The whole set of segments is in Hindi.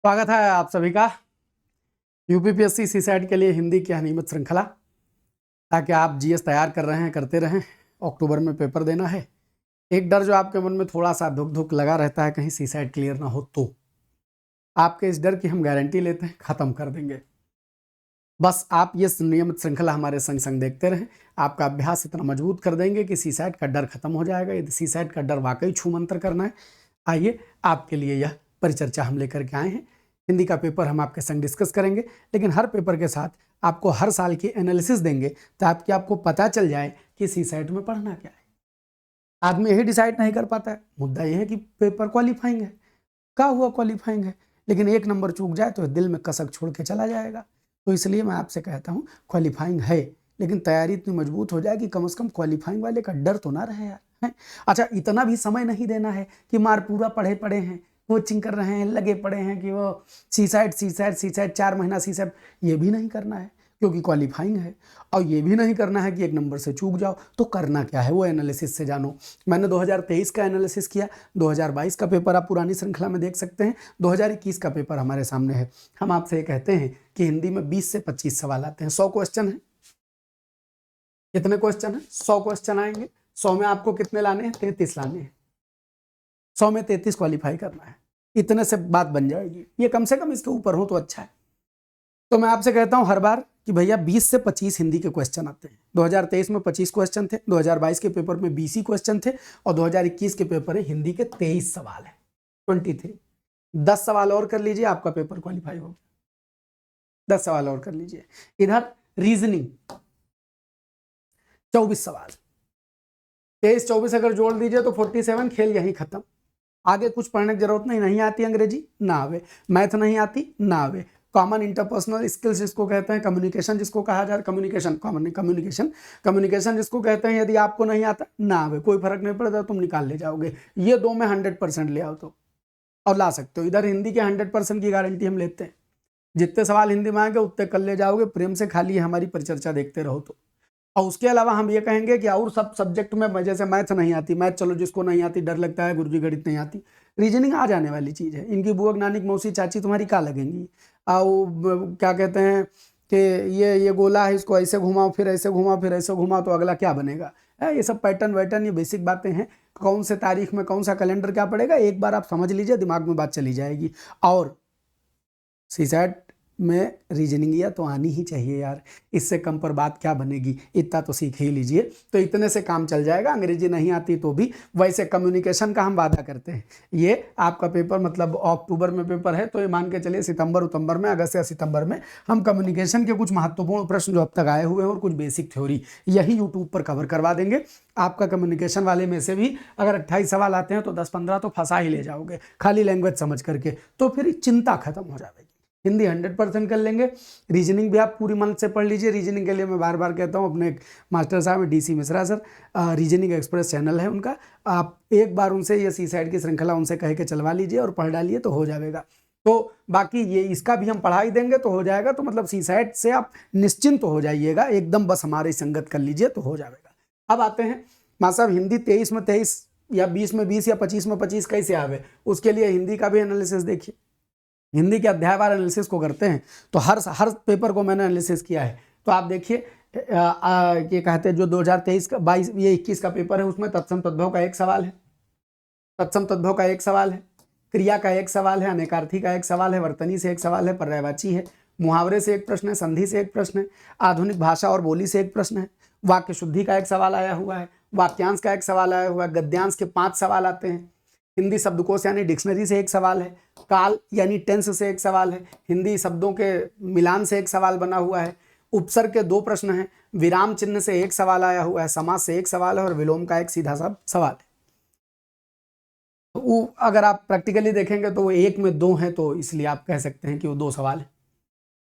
स्वागत है आप सभी का यूपीपीएससी सीसैट के लिए हिंदी की अनियमित श्रृंखला, ताकि आप जीएस तैयार कर रहे हैं करते रहें। अक्टूबर में पेपर देना है। एक डर जो आपके मन में थोड़ा सा धुक धुक लगा रहता है कहीं सीसैट क्लियर ना हो, तो आपके इस डर की हम गारंटी लेते हैं खत्म कर देंगे। बस आप ये नियमित श्रृंखला हमारे संग संग देखते रहें। आपका अभ्यास इतना मजबूत कर देंगे कि सीसैट का डर खत्म हो जाएगा। यदि सीसैट का डर वाकई छूमंतर करना है, आइए आपके लिए यह परिचर्चा हम लेकर के आए हैं। हिंदी का पेपर हम आपके संग डिस्कस करेंगे, लेकिन हर पेपर के साथ आपको हर साल की एनालिसिस देंगे ताकि आपको पता चल जाए कि सीसैट में पढ़ना क्या है। आदमी यही डिसाइड नहीं कर पाता है। मुद्दा यह है कि पेपर क्वालिफाइंग है, क्या हुआ क्वालिफाइंग है, लेकिन एक नंबर चूक जाए तो दिल में कसक छोड़ के चला जाएगा। तो इसलिए मैं आपसे कहता हूँ क्वालिफाइंग है, लेकिन तैयारी इतनी मजबूत हो जाए कि कम से कम क्वालिफाइंग वाले का डर तो ना रहे यार, है? अच्छा, इतना भी समय नहीं देना है कि मार पूरा पढ़े पड़े हैं, कोचिंग कर रहे हैं, लगे पड़े हैं कि वो सीसैट 4 महीना सीसैट, ये भी नहीं करना है क्योंकि क्वालिफाइंग है। और ये भी नहीं करना है कि एक नंबर से चूक जाओ। तो करना क्या है वो एनालिसिस से जानो। मैंने 2023 का एनालिसिस किया, 2022 का पेपर आप पुरानी श्रृंखला में देख सकते हैं, 2021 का पेपर हमारे सामने है। हम आपसे ये कहते हैं कि हिंदी में 20 से 25 सवाल आते हैं। 100 क्वेश्चन है। कितने क्वेश्चन है? 100 क्वेश्चन आएंगे। 100 में आपको कितने लाने हैं? 33 लाने हैं। 100 में 33 क्वालिफाई करना है। इतने से बात बन जाएगी। ये कम से कम इसके ऊपर हो तो अच्छा है। तो मैं आपसे कहता हूं हर बार कि भैया 20 से 25 हिंदी के क्वेश्चन आते हैं। 2023 में 25 क्वेश्चन थे, 2022 के पेपर में 20 ही क्वेश्चन थे, और 2021 के पेपर में हिंदी के 23 सवाल है, 23। 10 सवाल और कर लीजिए, आपका पेपर क्वालिफाई हो गया। 10 सवाल और कर लीजिए। इधर रीजनिंग 24 सवाल, 23-24 अगर जोड़ दीजिए तो 47। खेल यही खत्म। आगे कुछ पढ़ने की जरूरत नहीं आती अंग्रेजी ना आवे, मैथ नहीं आती ना आवे, कॉमन इंटरपर्सनल स्किल्स जिसको कहते हैं, कम्युनिकेशन जिसको कहा जाए, कम्युनिकेशन जिसको कहते हैं, यदि आपको नहीं आता ना आवे, कोई फर्क नहीं पड़ता, तुम निकाल ले जाओगे। ये दो में 100% ले आओ तो और ला सकते हो। इधर हिंदी के 100% की गारंटी हम लेते हैं। जितने सवाल हिंदी में आएंगे उतने कर ले जाओगे। प्रेम से खाली हमारी परिचर्चा देखते रहो तो। और उसके अलावा हम ये कहेंगे कि और सब सब्जेक्ट में, जैसे मैथ नहीं आती, मैथ चलो जिसको नहीं आती, डर लगता है गुरुजी गणित नहीं आती, रीजनिंग आ जाने वाली चीज़ है। इनकी बुआ नानिक मौसी चाची तुम्हारी क्या लगेंगी। और क्या कहते हैं कि ये गोला है, इसको ऐसे घुमाओ, फिर ऐसे घुमाओ, फिर ऐसे घुमाओ, तो अगला क्या बनेगा है। ये सब पैटर्न वैटर्न, ये बेसिक बातें हैं। कौन से तारीख में कौन सा कैलेंडर क्या पड़ेगा, एक बार आप समझ लीजिए, दिमाग में बात चली जाएगी। और सीसैट में रीजनिंग या तो आनी ही चाहिए यार, इससे कम पर बात क्या बनेगी। इतना तो सीख ही लीजिए, तो इतने से काम चल जाएगा। अंग्रेजी नहीं आती तो भी वैसे कम्युनिकेशन का हम वादा करते हैं। ये आपका पेपर मतलब अक्टूबर में पेपर है, तो ये मान के चलिए सितंबर में, अगस्त या सितंबर में हम कम्युनिकेशन के कुछ महत्वपूर्ण प्रश्न जो अब तक आए हुए हैं और कुछ बेसिक थ्योरी यही यूट्यूब पर कवर करवा देंगे। आपका कम्युनिकेशन वाले में से भी अगर 28 सवाल आते हैं तो 10-15 तो फंसा ही ले जाओगे, खाली लैंग्वेज समझ करके, तो फिर चिंता खत्म हो जाएगी। हिंदी 100% कर लेंगे। रीजनिंग भी आप पूरी मन से पढ़ लीजिए। रीजनिंग के लिए मैं बार बार कहता हूँ, अपने मास्टर साहब DC Mishra sir, reasoning express channel है उनका, आप एक बार उनसे ये सीसैट की श्रृंखला उनसे कह के चलवा लीजिए और पढ़ डालिए तो हो जाएगा। तो बाकी ये इसका भी हम पढ़ाई देंगे तो हो जाएगा। तो मतलब सीसैट से आप निश्चिंत हो जाइएगा एकदम, बस हमारी संगत कर लीजिए तो हो जाएगा। अब आते हैं माँ साहब, हिंदी 23 में 23 या 20 में 20 या 25 में 25 कैसे आवे, उसके लिए हिंदी का भी एनालिसिस देखिए। हिंदी के अध्यायवार एनालिसिस को करते हैं तो हर पेपर को मैंने एनालिसिस किया है। तो आप देखिए, ये कहते हैं जो 2023 का 22 ये 21 का पेपर है, उसमें तत्सम तद्भव का एक सवाल है, तत्सम तद्भव का एक सवाल है, क्रिया का एक सवाल है, अनेकार्थी का एक सवाल है, वर्तनी से एक सवाल है, पर्यायवाची है, मुहावरे से एक प्रश्न है, संधि से एक प्रश्न है, आधुनिक भाषा और बोली से एक प्रश्न है, वाक्य शुद्धि का एक सवाल आया हुआ है, वाक्यांश का एक सवाल आया हुआ है, गद्यांश के 5 सवाल आते हैं, हिंदी शब्दकोश यानी डिक्शनरी से एक सवाल है, काल यानी टेंस से एक सवाल है, हिंदी शब्दों के मिलान से एक सवाल बना हुआ है, उपसर्ग के 2 प्रश्न हैं, विराम चिन्ह से एक सवाल आया हुआ है, समास से एक सवाल है और विलोम का एक सीधा सा सवाल है। तो वो अगर आप प्रैक्टिकली देखेंगे तो वो 1 में 2 हैं, तो इसलिए आप कह सकते हैं कि वो 2 सवाल है।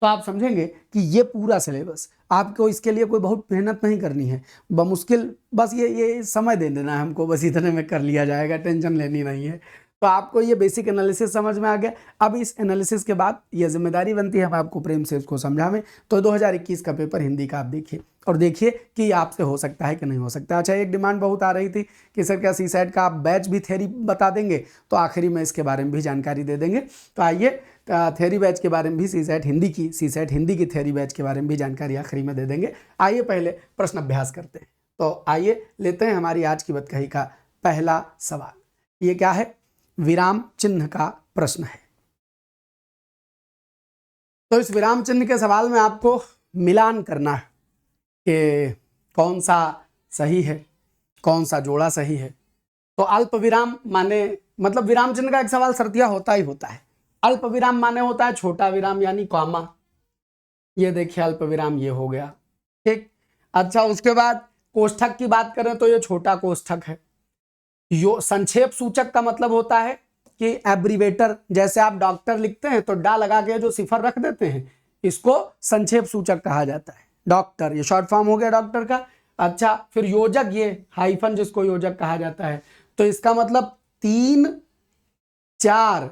तो आप समझेंगे कि ये पूरा सिलेबस आपको, इसके लिए कोई बहुत मेहनत नहीं करनी है, बमुश्किल बस ये समय दे देना है हमको, बस इतने में कर लिया जाएगा, टेंशन लेनी नहीं है। तो आपको ये बेसिक एनालिसिस समझ में आ गया। अब इस एनालिसिस के बाद ये जिम्मेदारी बनती है हम आपको प्रेम से इसको समझावें। तो 2021 का पेपर हिंदी का आप देखिए, और देखिए कि ये आपसे हो सकता है कि नहीं हो सकता। अच्छा, एक डिमांड बहुत आ रही थी कि सर क्या सीसैट का आप बैच भी थ्योरी बता देंगे, तो आखिरी में इसके बारे में भी जानकारी दे देंगे। तो आइए थ्योरी बैच के बारे में भी सीसैट हिंदी की थ्योरी बैच के बारे में भी जानकारी आखिरी में दे देंगे। आइए पहले प्रश्न अभ्यास करते हैं। तो आइए लेते हैं हमारी आज की बतकही का पहला सवाल। ये क्या है? विराम चिन्ह का प्रश्न है। तो इस विराम चिन्ह के सवाल में आपको मिलान करना है कि कौन सा सही है, कौन सा जोड़ा सही है। तो अल्प विराम माने मतलब विराम चिन्ह का एक सवाल शर्तिया होता ही होता है। अल्प विराम माने होता है छोटा विराम यानी कॉमा। ये देखिए अल्प विराम ये हो गया, ठीक। अच्छा, उसके बाद कोष्ठक की बात करें तो ये छोटा कोष्ठक है। यो संक्षेप सूचक का मतलब होता है कि एब्रीवेटर, जैसे आप डॉक्टर लिखते हैं तो डा लगा के जो सिफर रख देते हैं, इसको संक्षेप सूचक कहा जाता है। डॉक्टर ये शॉर्ट फॉर्म हो गया डॉक्टर का। अच्छा, फिर योजक ये हाइफन जिसको योजक कहा जाता है। तो इसका मतलब 3 4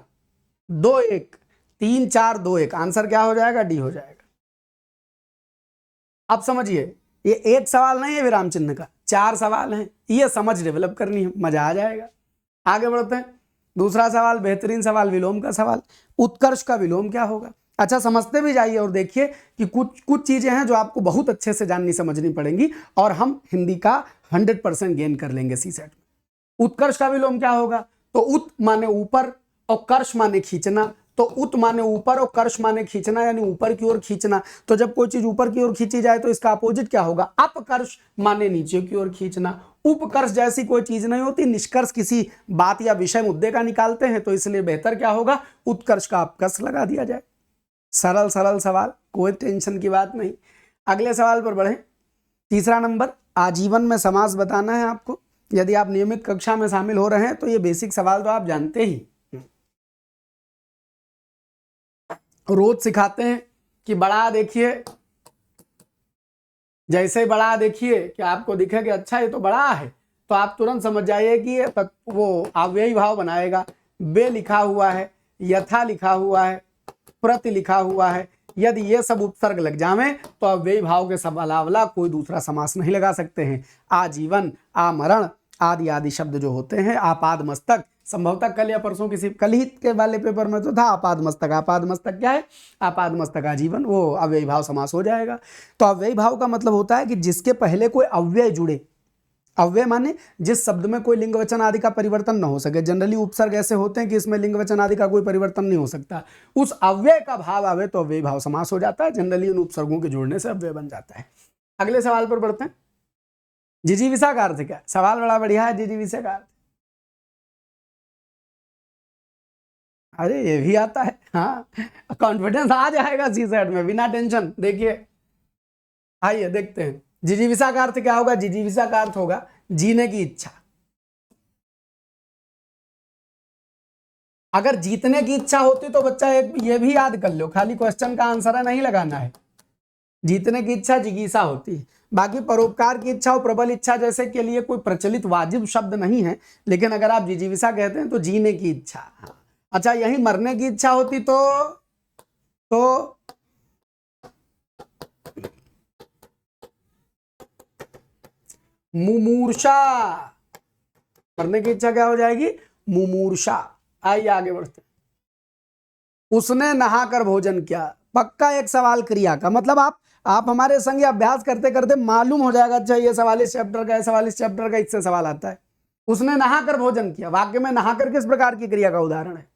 2 1, 3 4 2 1, आंसर क्या हो जाएगा? डी हो जाएगा। अब समझिए, ये एक सवाल नहीं है विराम चिन्ह का, 4 सवाल हैं। ये समझ डेवलप करनी है, मजा आ जाएगा। आगे बढ़ते हैं। दूसरा सवाल, बेहतरीन सवाल, विलोम का सवाल। उत्कर्ष का विलोम क्या होगा? अच्छा, समझते भी जाइए और देखिए कि कुछ चीजें हैं जो आपको बहुत अच्छे से जाननी समझनी पड़ेंगी और हम हिंदी का 100% गेन कर लेंगे सीसेट में। उत्कर्ष का विलोम क्या होगा? तो उत माने ऊपर और कर्ष माने खींचना। तो उत माने ऊपर और कर्ष माने खींचना, यानी ऊपर की ओर खींचना। तो जब कोई चीज ऊपर की ओर खींची जाए तो इसका अपोजिट क्या होगा? अपकर्ष माने नीचे की ओर खींचना। उपकर्ष जैसी कोई चीज नहीं होती, निष्कर्ष किसी बात या विषय मुद्दे का निकालते हैं, तो इसलिए बेहतर क्या होगा? उत्कर्ष का अपकर्ष लगा दिया जाए। सरल सरल सवाल, कोई टेंशन की बात नहीं। अगले सवाल पर बढ़े। तीसरा नंबर, आजीवन में समास बताना है आपको। यदि आप नियमित कक्षा में शामिल हो रहे हैं तो ये बेसिक सवाल तो आप जानते ही, रोज सिखाते हैं कि बड़ा देखिए, जैसे बड़ा देखिए कि आपको दिखे कि अच्छा ये तो बड़ा है, तो आप तुरंत समझ जाइए कि ये वो अव्ययी भाव बनाएगा। बे लिखा हुआ है, यथा लिखा हुआ है, प्रति लिखा हुआ है। यदि ये सब उपसर्ग लग जावे तो अव्ययी भाव के सब अलावा कोई दूसरा समास नहीं लगा सकते हैं। आजीवन, आमरण आदि आदि शब्द जो होते हैं, आपाद मस्तक, संभवतः कल या परसों किसी कल ही के वाले पेपर में तो था आपाद मस्तक। आपाद मस्तक क्या है? आपाद मस्तक आजीवन, वो अव्ययी भाव समास हो जाएगा। तो अव्ययी भाव का मतलब होता है कि जिसके पहले कोई अव्यय जुड़े। अव्यय माने जिस शब्द में कोई लिंग वचन आदि का परिवर्तन न हो सके। जनरली उपसर्ग ऐसे होते हैं कि इसमें लिंग वचन आदि का कोई परिवर्तन नहीं हो सकता। उस अव्यय का भाव आवे तो अव्ययी भाव समास हो जाता है। जनरली उन उपसर्गों के जुड़ने से अव्यय बन जाता है। अगले सवाल पर बढ़ते हैं। जिजीविषा का अर्थ क्या? सवाल बड़ा बढ़िया है। जिजीविषा का अर्थ, अरे ये भी आता है, हाँ, कॉन्फिडेंस आ जाएगा सीसेट में बिना टेंशन। देखिए, आइए देखते हैं जिजीविषा का अर्थ क्या होगा। जिजीविषा का अर्थ होगा जीने की इच्छा। अगर जीतने की इच्छा होती तो बच्चा एक ये भी याद कर लो, खाली क्वेश्चन का आंसर नहीं लगाना है। जीतने की इच्छा जिगीसा होती है। बाकी परोपकार की इच्छा और प्रबल इच्छा जैसे के लिए कोई प्रचलित वाजिब शब्द नहीं है, लेकिन अगर आप जिजीविषा कहते हैं तो जीने की इच्छा। हाँ। अच्छा, यही मरने की इच्छा होती तो मुमूर्षा। मरने की इच्छा क्या हो जाएगी? मुमूर्षा। आइए आगे बढ़ते। उसने नहाकर भोजन किया, पक्का एक सवाल क्रिया का मतलब आप हमारे संग अभ्यास करते करते मालूम हो जाएगा, अच्छा ये सवाल इस चैप्टर का है, सवाल इस चैप्टर का, इससे सवाल आता है। उसने नहाकर भोजन किया, वाक्य में नहाकर किस प्रकार की क्रिया का उदाहरण है?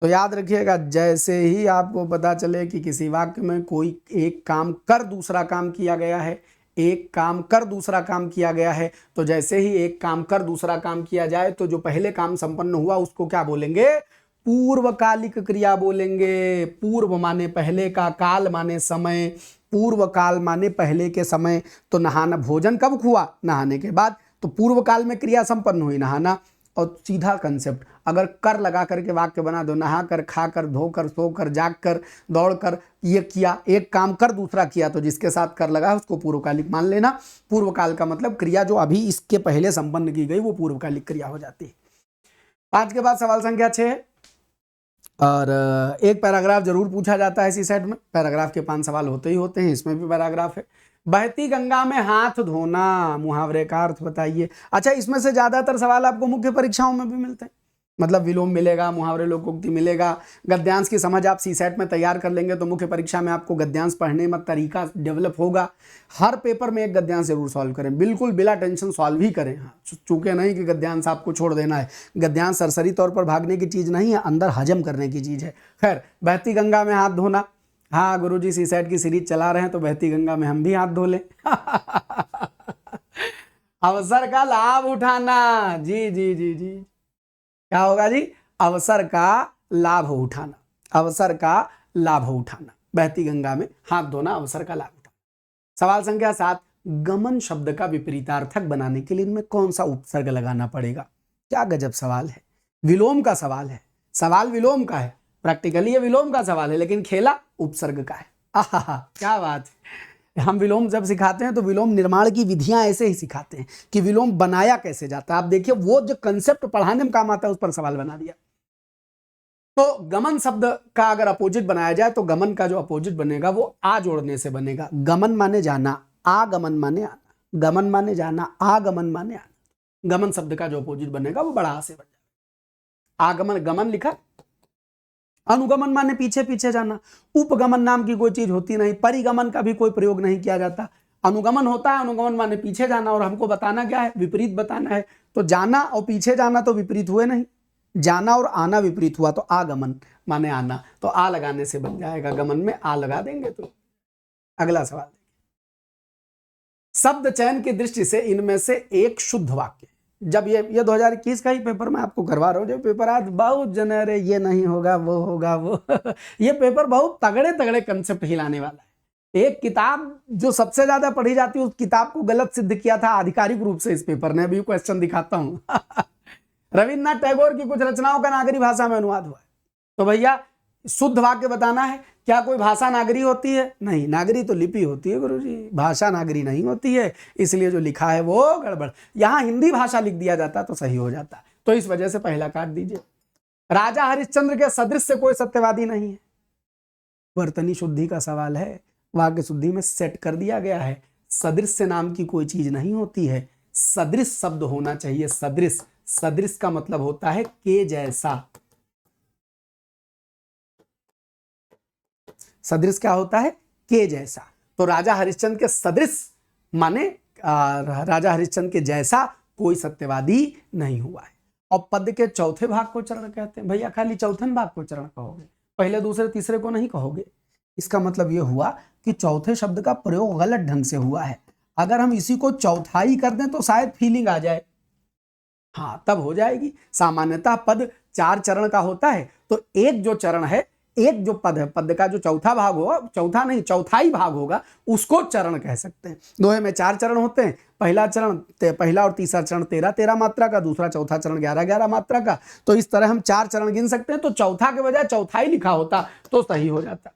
तो याद रखिएगा, जैसे ही आपको पता चले कि किसी वाक्य में कोई एक काम कर दूसरा काम किया गया है, एक काम कर दूसरा काम किया गया है, तो जैसे ही एक काम कर दूसरा काम किया जाए तो जो पहले काम संपन्न हुआ उसको क्या बोलेंगे? पूर्वकालिक क्रिया बोलेंगे। पूर्व माने पहले का, काल माने समय, पूर्व काल माने पहले के समय। तो नहाना, भोजन कब हुआ? नहाने के बाद। तो पूर्व काल में क्रिया संपन्न हुई, नहाना। और सीधा कंसेप्ट, अगर कर लगा करके वाक्य बना दो, नहाकर, खाकर, धोकर, सोकर, जागकर, दौड़कर, ये किया, एक काम कर दूसरा किया, तो जिसके साथ कर लगा उसको पूर्वकालिक मान लेना। पूर्वकाल का मतलब क्रिया जो अभी इसके पहले संपन्न की गई वो पूर्वकालिक क्रिया हो जाती है। 5 के बाद सवाल संख्या 6 है और एक पैराग्राफ जरूर पूछा जाता है इसी सेट में। पैराग्राफ के 5 सवाल होते ही होते हैं, इसमें भी पैराग्राफ है। बहती गंगा में हाथ धोना, मुहावरे का अर्थ बताइए। अच्छा, इसमें से ज्यादातर सवाल आपको मुख्य परीक्षाओं में भी मिलते हैं, मतलब विलोम मिलेगा, मुहावरे लोकोक्ति मिलेगा। गद्यांश की समझ आप सीसेट में तैयार कर लेंगे तो मुख्य परीक्षा में आपको गद्यांश पढ़ने में तरीका डेवलप होगा। हर पेपर में एक गद्यांश जरूर सॉल्व करें, बिल्कुल बिना टेंशन सॉल्व ही करें। हाँ, चूंकि नहीं कि गद्यांश आपको छोड़ देना है। गद्यांश सरसरी तौर पर भागने की चीज़ नहीं है, अंदर हजम करने की चीज़ है। खैर, बहती गंगा में हाथ धोना, हाँ गुरुजी सीसेट की सीरीज चला रहे हैं तो बहती गंगा में हम भी हाथ धो लें। अवसर का लाभ उठाना, जी जी जी जी, क्या होगा जी? अवसर का लाभ उठाना, अवसर का लाभ उठाना, बहती गंगा में हाथ धोना, अवसर का लाभ उठाना। सवाल संख्या 7, गमन शब्द का विपरीतार्थक बनाने के लिए इनमें कौन सा उपसर्ग लगाना पड़ेगा? क्या गजब सवाल है, विलोम का सवाल है। सवाल विलोम का है, प्रैक्टिकली ये विलोम का सवाल है, लेकिन खेला उपसर्ग का है। आहा, क्या बात है। हम विलोम जब सिखाते हैं तो विलोम निर्माण की विधियां ऐसे ही सिखाते हैं कि विलोम बनाया कैसे जाता है। आप देखिए, वो जो कंसेप्ट पढ़ाने में काम आता है उस पर सवाल बना दिया। तो गमन शब्द का अगर अपोजिट बनाया जाए तो गमन का जो अपोजिट बनेगा वो आ जोड़ने से बनेगा। गमन माने जाना, आगमन माने आना, गमन माने जाना, आगमन माने आना। गमन शब्द का जो अपोजिट बनेगा वो बड़ा आ से बन जाएगा। आगमन, गमन लिखा। अनुगमन माने पीछे पीछे जाना। उपगमन नाम की कोई चीज होती नहीं, परिगमन का भी कोई प्रयोग नहीं किया जाता। अनुगमन होता है, अनुगमन माने पीछे जाना, और हमको बताना क्या है? विपरीत बताना है। तो जाना और पीछे जाना तो विपरीत हुए नहीं, जाना और आना विपरीत हुआ, तो आगमन माने आना, तो आ लगाने से बन जाएगा, गमन में आ लगा देंगे तो। अगला सवाल, शब्द चयन की दृष्टि से इनमें से एक शुद्ध वाक्य। जब ये 2021 का ही पेपर मैं आपको करवा रहा हूँ, जो पेपर आज बहुत जने अरे ये नहीं होगा वो होगा वो ये पेपर बहुत तगड़े तगड़े कंसेप्ट हिलाने वाला है। एक किताब जो सबसे ज्यादा पढ़ी जाती है उस किताब को गलत सिद्ध किया था आधिकारिक रूप से इस पेपर ने। अभी क्वेश्चन दिखाता हूँ। रविन्द्रनाथ टैगोर की कुछ रचनाओं का नागरी भाषा में अनुवाद हुआ है। तो भैया शुद्ध वाक्य बताना है। क्या कोई भाषा नागरी होती है? नहीं, नागरी तो लिपि होती है गुरुजी, भाषा नागरी नहीं होती है। इसलिए जो लिखा है वो गड़बड़। यहां हिंदी भाषा लिख दिया जाता तो सही हो जाता, तो इस वजह से पहला काट दीजिए। राजा हरिश्चंद्र के सदृश से कोई सत्यवादी नहीं है। वर्तनी शुद्धि का सवाल है, वाक्य शुद्धि में सेट कर दिया गया है। सदृश से नाम की कोई चीज नहीं होती है, सदृश शब्द होना चाहिए। सदृश, सदृश का मतलब होता है के जैसा। सदृश क्या होता है? के जैसा। तो राजा हरिश्चंद्र के सदृश माने राजा हरिश्चंद्र के जैसा कोई सत्यवादी नहीं हुआ है। और पद के चौथे भाग को चरण कहते हैं। भैया खाली चौथे भाग को चरण कहोगे, पहले दूसरे तीसरे को नहीं कहोगे। इसका मतलब यह हुआ कि चौथे शब्द का प्रयोग गलत ढंग से हुआ है। अगर हम इसी को चौथाई कर दें तो शायद फीलिंग आ जाए, हाँ तब हो जाएगी। सामान्यतः पद 4 चरण का होता है, तो एक जो चरण है, एक जो पद है, पद का जो चौथा भाग होगा, चौथा नहीं चौथाई भाग होगा, उसको चरण कह सकते हैं। दोहे में 4 चरण होते हैं। पहला चरण, पहला और तीसरा चरण 13-13 मात्रा का, दूसरा चौथा चरण 11-11 मात्रा का। तो इस तरह हम 4 चरण गिन सकते हैं। तो चौथा के बजाय चौथाई लिखा होता तो सही हो जाता।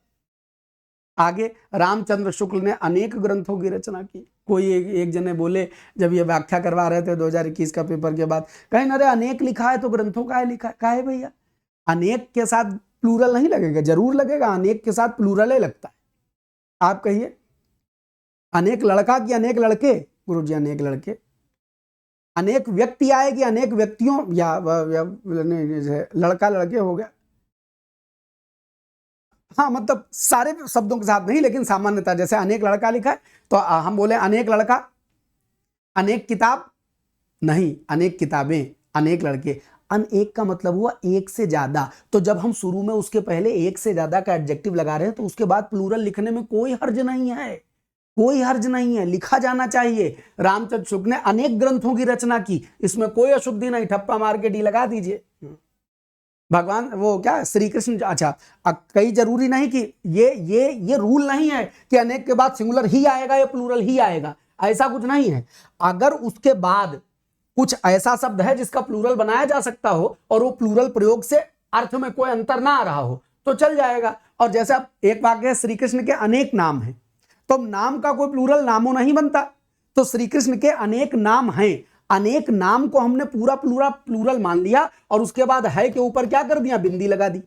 आगे, रामचंद्र शुक्ल ने अनेक ग्रंथों की रचना की। कोई एक जने बोले जब ये व्याख्या करवा रहे थे 2021 का पेपर के बाद, कहीं अरे अनेक लिखा है तो ग्रंथों का है लिखा है? का है भैया? अनेक के साथ प्लूरल नहीं लगेगा? जरूर लगेगा, अनेक के साथ प्लूरल ही लगता है। आप कहिए, अनेक लड़का कि अनेक लड़के? गुरुजी अनेक लड़के। अनेक व्यक्ति आए कि अनेक व्यक्तियों, या लड़का लड़के हो गया। हाँ मतलब सारे शब्दों के साथ नहीं, लेकिन सामान्यतः जैसे अनेक लड़का लिखा है तो हम बोले अनेक लड़का। अनेक किताब नहीं, अनेक किताबें, अनेक लड़के। अनेक का मतलब हुआ एक से ज्यादा। तो जब हम शुरू में उसके पहले एक से ज्यादा का एडजेक्टिव लगा रहे हैं तो उसके बाद प्लूरल लिखने में कोई हर्ज नहीं है, कोई हर्ज नहीं है, लिखा जाना चाहिए। रामचंद्र शुक्ल ने अनेक ग्रंथों की रचना की, इसमें कोई अशुद्धि नहीं। ठप्पा मार के डी लगा दीजिए। भगवान वो क्या श्री कृष्ण, अच्छा कई जरूरी नहीं कि ये रूल नहीं है कि अनेक के बाद सिंगुलर ही आएगा या प्लूरल ही आएगा, ऐसा कुछ नहीं है। अगर उसके बाद कुछ ऐसा शब्द है जिसका प्लूरल बनाया जा सकता हो और वो प्लूरल प्रयोग से अर्थ में कोई अंतर ना आ रहा हो तो चल जाएगा। और जैसे एक वाक्य है श्री कृष्ण के अनेक नाम हैं, तो नाम का कोई प्लूरल नामों नहीं बनता। तो श्री कृष्ण के अनेक नाम हैं, अनेक नाम को हमने पूरा प्लूरल मान लिया और उसके बाद है के ऊपर क्या कर दिया? बिंदी लगा दी।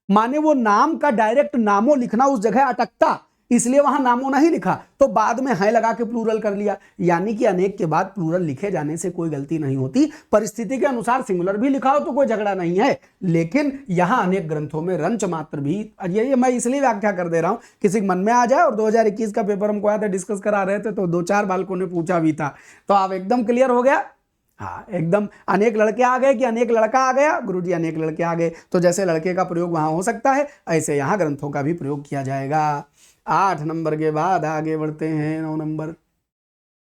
माने वो नाम का डायरेक्ट नामों लिखना उस जगह अटकता, इसलिए वहां नामो नहीं लिखा, तो बाद में है लगा के प्लूरल कर लिया। यानी कि अनेक के बाद प्लूरल लिखे जाने से कोई गलती नहीं होती, परिस्थिति के अनुसार सिंगुलर भी लिखा हो तो कोई झगड़ा नहीं है। लेकिन यहां अनेक ग्रंथों में रंच मात्र भी, ये मैं इसलिए व्याख्या कर दे रहा हूं किसी के मन में आ जाए। और 2021 का पेपर हमको आया था, डिस्कस करा रहे थे, तो 2-4 बालकों ने पूछा भी था, तो आप एकदम क्लियर हो गया। हाँ एकदम, अनेक लड़के आ गए कि अनेक लड़का आ गया, गुरुजी अनेक लड़के आ गए। तो जैसे लड़के का प्रयोग वहां हो सकता है, ऐसे यहां ग्रंथों का भी प्रयोग किया जाएगा। 8 नंबर के बाद आगे बढ़ते हैं 9 नंबर।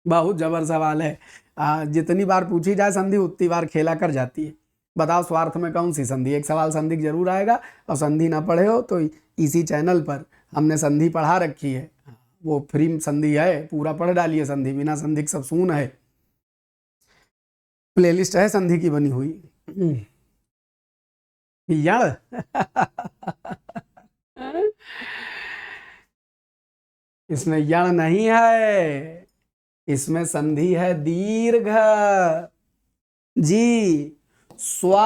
बहुत जबर सवाल है, जितनी बार पूछी जाए संधि उतनी बार खेला कर जाती है। बताओ स्वार्थ में कौन सी संधि? एक सवाल संधि जरूर आएगा, और संधि ना पढ़े हो तो इसी चैनल पर हमने संधि पढ़ा रखी है, वो फ्री संधि है, पूरा पढ़ डालिए संधि, बिना संधि के सब सून है, प्लेलिस्ट है संधि की बनी हुई। यण इसमें यण नहीं है, इसमें संधि है दीर्घ जी। स्व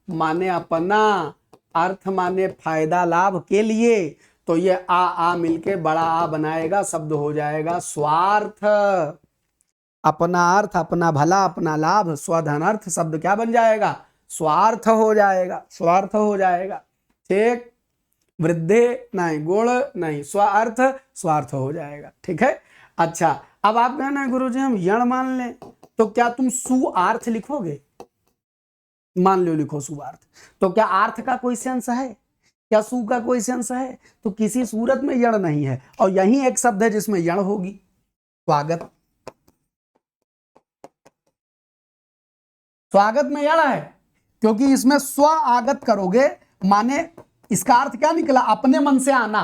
माने अपना, अर्थ माने फायदा लाभ के लिए, तो ये आ मिलके बड़ा आ बनाएगा, शब्द हो जाएगा स्वार्थ। अपना अर्थ, अपना भला, अपना लाभ, स्वधन अर्थ, शब्द क्या बन जाएगा? स्वार्थ हो जाएगा, स्वार्थ हो जाएगा। ठीक, वृद्धि नहीं, गुण नहीं, स्वार्थ, स्वार्थ हो जाएगा। ठीक है, अच्छा अब आप कहना है गुरुजी हम यण मान लें, तो क्या तुम सुआर्थ लिखोगे? मान लो लिखो सुआर्थ, तो क्या अर्थ का कोई सेंस है? क्या सु का कोई सेंस है? तो किसी सूरत में यण नहीं है। और यही एक शब्द है जिसमें यण होगी, स्वागत। स्वागत में यण है, क्योंकि इसमें स्व आगत करोगे, माने इसका अर्थ क्या निकला? अपने मन से आना।